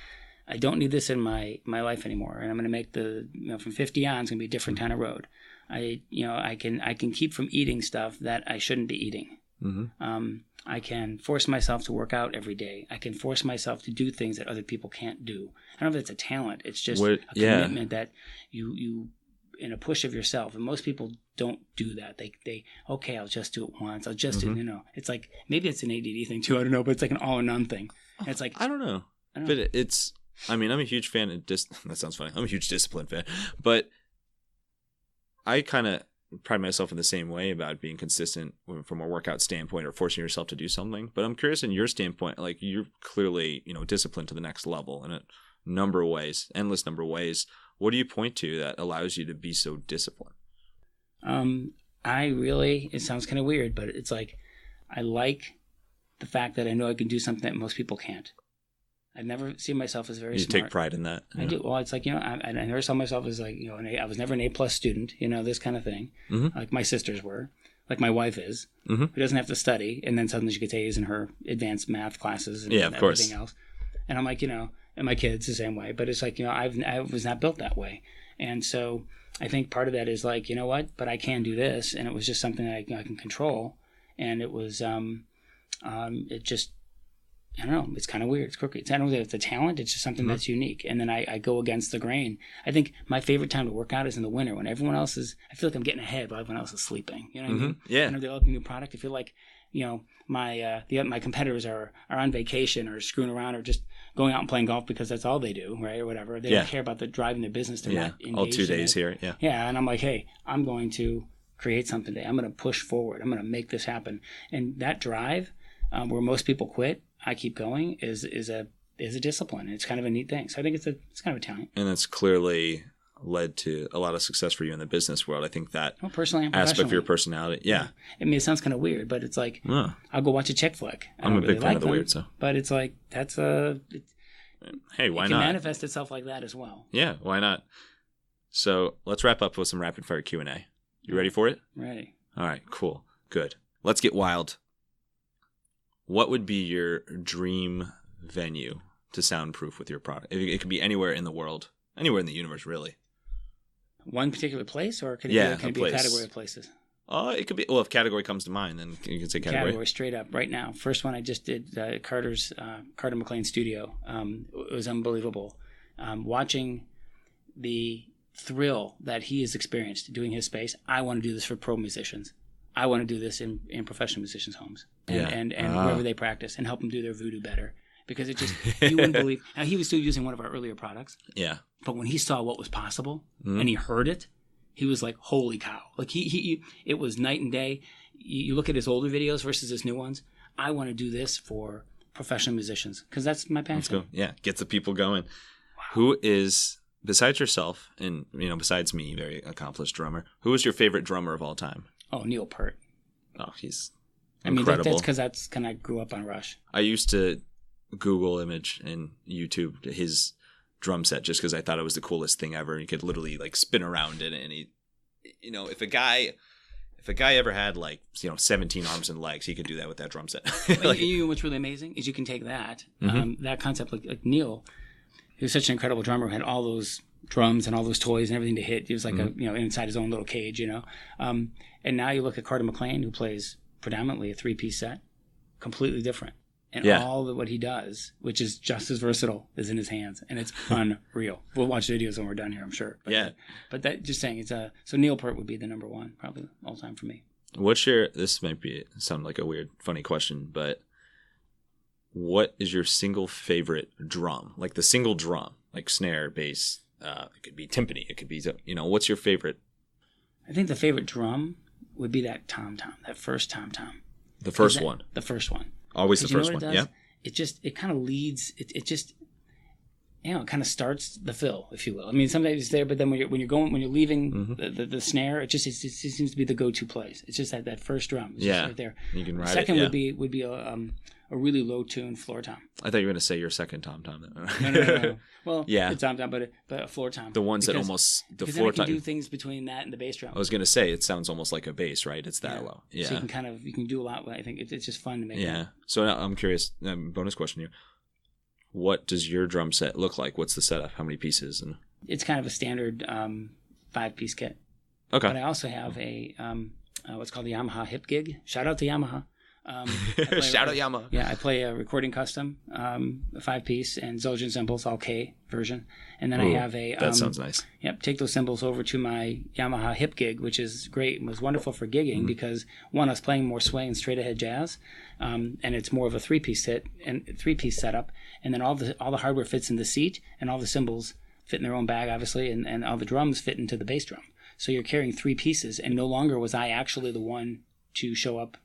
I don't need this in my life anymore. And I'm going to make from 50 on, it's going to be a different kind of road. I can keep from eating stuff that I shouldn't be eating. Mm-hmm. I can force myself to work out every day. I can force myself to do things that other people can't do. I don't know if it's a talent. It's just a commitment that you in a push of yourself. And most people don't do that. They I'll just do it once. I'll just do it. It's like, maybe it's an ADD thing too. I don't know, but it's like an all or none thing. And it's like, I don't know. But it's, I'm a huge fan of that sounds funny. I'm a huge discipline fan, but I kind of pride myself in the same way about being consistent from a workout standpoint or forcing yourself to do something. But I'm curious in your standpoint, like you're clearly, disciplined to the next level in a number of ways, endless number of ways. What do you point to that allows you to be so disciplined? It sounds kind of weird, but it's like, I like the fact that I know I can do something that most people can't. I never see myself as very smart. You take pride in that. I do. Well, it's like, I never saw myself as like, I was never an A+ student, this kind of thing. Mm-hmm. Like my sisters were, like my wife is, who doesn't have to study. And then suddenly she gets A's in her advanced math classes and everything else. And I'm like, and my kids the same way. But it's like, I was not built that way. And so I think part of that is like, you know what, but I can do this. And it was just something that I can control. And it was, it just, I don't know. It's kind of weird. It's crooked. I don't know if it's a talent. It's just something that's unique. And then I go against the grain. I think my favorite time to work out is in the winter when everyone else is, I feel like I'm getting ahead while everyone else is sleeping. You know what I mean? Yeah. When I'm developing a new product, I feel like, my competitors are on vacation or screwing around or just going out and playing golf because that's all they do, right? Or whatever. They don't care about driving their business. They're not engaged all 2 days here. Yeah. Yeah. And I'm like, hey, I'm going to create something today. I'm going to push forward. I'm going to make this happen. And that drive, where most people quit, I keep going is a discipline. It's kind of a neat thing. So I think it's kind of a talent. And that's clearly led to a lot of success for you in the business world. I think that personally and aspect of your personality. Yeah. I mean, it sounds kind of weird, but it's like, I'll go watch a chick flick. I'm a big fan of the weird, so. But it's like, hey, why not? It can manifest itself like that as well. Yeah, why not? So let's wrap up with some rapid fire Q&A. You ready for it? Ready. All right, cool. Good. Let's get wild. What would be your dream venue to soundproof with your product? It could be anywhere in the world, anywhere in the universe, really. One particular place, or can it be a category of places? It could be. Well, if category comes to mind, then you can say category. Category straight up right now. First one I just did, Carter McLean studio. It was unbelievable. Watching the thrill that he has experienced doing his space. I want to do this for pro musicians. I want to do this in professional musicians' homes and wherever they practice and help them do their voodoo better. Because it just, you wouldn't believe. Now, he was still using one of our earlier products. Yeah. But when he saw what was possible and he heard it, he was like, holy cow. Like, it was night and day. You look at his older videos versus his new ones. I want to do this for professional musicians because that's my passion. Let's go. Yeah, gets the people going. Wow. Who is, besides yourself and, besides me, very accomplished drummer, who is your favorite drummer of all time? Oh, Neil Peart. Oh, he's incredible. That's because that's kind of grew up on Rush. I used to Google image and YouTube his drum set just because I thought it was the coolest thing ever. You could literally like spin around it, and he, if a guy ever had 17 arms and legs, he could do that with that drum set. What's really amazing is you can take that that concept like Neil, he was such an incredible drummer, had all those drums and all those toys and everything to hit. He was like inside his own little cage, and now you look at Carter McLean, who plays predominantly a 3-piece set, completely different. And all of what he does, which is just as versatile, is in his hands, and it's unreal. We'll watch videos when we're done here, I'm sure. But that, just saying, it's so Neil Peart would be the number one, probably all time for me. This might sound like a weird, funny question, but what is your single favorite drum? Like the single drum, like snare, bass, it could be timpani, it could be, what's your favorite? I think the favorite drum would be that tom-tom, that first tom-tom. The first one? The first one. Always the first one, yeah. It kind of leads. It kind of starts the fill, if you will. I mean, sometimes it's there, but then when you're leaving the snare, it seems to be the go-to place. It's just that first drum. It's just right there. You can ride second it. would be a really low tune floor tom. I thought you were going to say your second tom. No. Well, it's tom, but a floor tom. The ones that almost the floor tom. You can do things between that and the bass drum. I was going to say it sounds almost like a bass, right? It's that low. Yeah. So you can do a lot. I think it's just fun to make. Yeah. So now I'm curious. Bonus question here. What does your drum set look like? What's the setup? How many pieces? And it's kind of a standard 5-piece kit. Okay. But I also have a what's called the Yamaha Hip Gig. Shout out to Yamaha. Shout out Yamaha. Yeah, I play a recording custom, a 5-piece, and Zildjian cymbals, all K version. And then I have a... that sounds nice. Yep, take those cymbals over to my Yamaha Hip Gig, which is great and was wonderful for gigging because, one, I was playing more swing and straight-ahead jazz, and it's more of a 3-piece setup, and then all the hardware fits in the seat, and all the cymbals fit in their own bag, obviously, and all the drums fit into the bass drum. So you're carrying 3 pieces, and no longer was I actually the one to show up,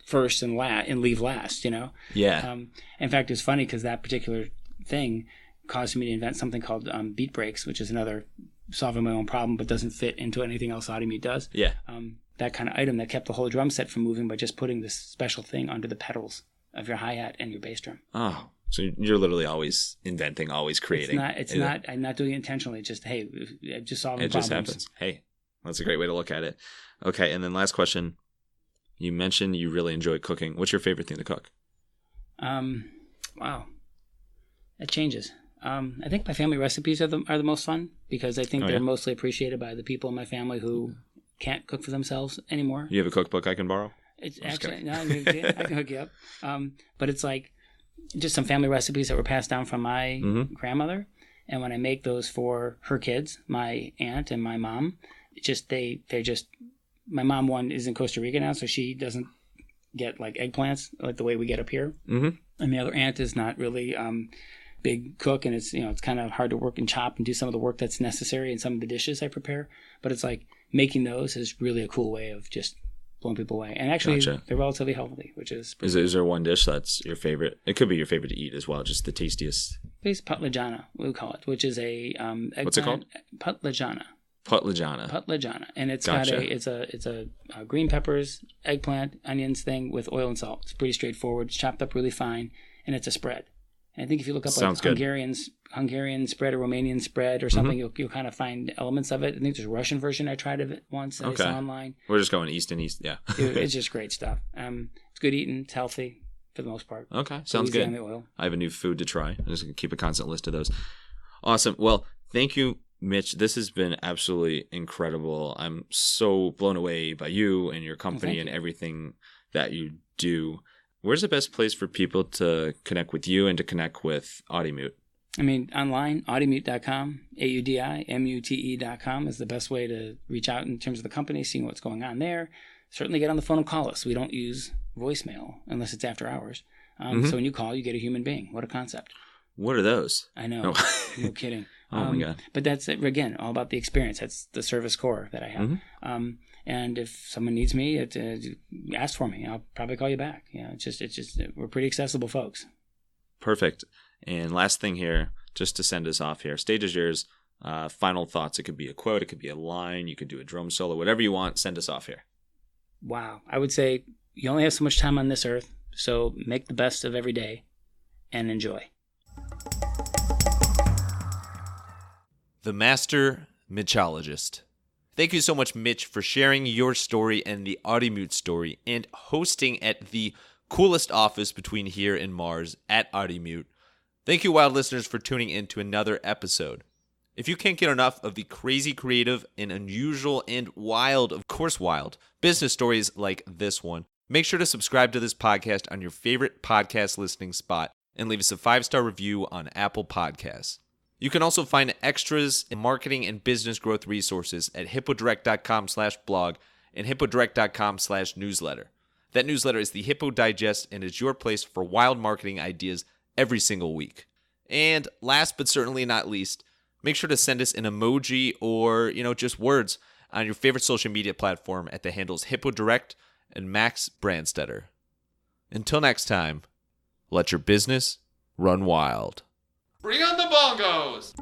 first and leave last, Yeah. In fact, it's funny because that particular thing caused me to invent something called beat breaks, which is another solving my own problem, but doesn't fit into anything else Audimute does. Yeah. That kind of item that kept the whole drum set from moving by just putting this special thing under the pedals of your hi-hat and your bass drum. Oh, so you're literally always inventing, always creating. I'm not doing it intentionally. It's just, hey, just solving problems. It just happens. Hey, that's a great way to look at it. Okay, and then last question. You mentioned you really enjoy cooking. What's your favorite thing to cook? Wow. That changes. I think my family recipes are the most fun because I think they're mostly appreciated by the people in my family who can't cook for themselves anymore. You have a cookbook I can borrow? It's actually, no, I can hook you up. But it's like just some family recipes that were passed down from my grandmother. And when I make those for her kids, my aunt and my mom, they're just... My mom, one, is in Costa Rica now, so she doesn't get like eggplants like the way we get up here. Mm-hmm. And the other aunt is not really big cook, and it's kind of hard to work and chop and do some of the work that's necessary in some of the dishes I prepare. But it's like making those is really a cool way of just blowing people away. And actually, they're relatively healthy, which is... Is there one dish that's your favorite? It could be your favorite to eat as well, just the tastiest. It's patlajana, we would call it, which is a eggplant. What's it called? Patlajana. Patlajana, and it's got it's a green peppers, eggplant, onions thing with oil and salt. It's pretty straightforward. It's chopped up really fine, and it's a spread. And I think if you look up like Hungarian spread or Romanian spread or something, you'll kind of find elements of it. I think there's a Russian version I tried of it once that I saw online. We're just going east and east, yeah. It's just great stuff. It's good eating. It's healthy for the most part. Okay, sounds good. I have a new food to try. I'm just going to keep a constant list of those. Awesome. Well, thank you, Mitch. This has been absolutely incredible. I'm so blown away by you and your company and everything that you do. Where's the best place for people to connect with you and to connect with Audimute? I mean, online, audimute.com, AUDIMUTE.com is the best way to reach out in terms of the company, seeing what's going on there. Certainly get on the phone and call us. We don't use voicemail unless it's after hours. So when you call, you get a human being. What a concept. What are those? I know. No kidding. Oh, my God. But that's, again, all about the experience. That's the service core that I have. And if someone needs me, ask for me. I'll probably call you back. It's just we're pretty accessible folks. Perfect. And last thing here, just to send us off here, stage is yours. Final thoughts. It could be a quote. It could be a line. You could do a drum solo, whatever you want. Send us off here. Wow. I would say you only have so much time on this earth, so make the best of every day and enjoy. The Master Mitchologist. Thank you so much, Mitch, for sharing your story and the Audimute story and hosting at the coolest office between here and Mars at Audimute. Thank you, Wild listeners, for tuning in to another episode. If you can't get enough of the crazy creative and unusual and wild, of course wild, business stories like this one, make sure to subscribe to this podcast on your favorite podcast listening spot and leave us a 5-star review on Apple Podcasts. You can also find extras in marketing and business growth resources at hippodirect.com/blog and hippodirect.com/newsletter. That newsletter is the Hippo Digest and is your place for wild marketing ideas every single week. And last but certainly not least, make sure to send us an emoji or, just words on your favorite social media platform at the handles Hippo Direct and Max Branstetter. Until next time, let your business run wild. Bring on the bongos!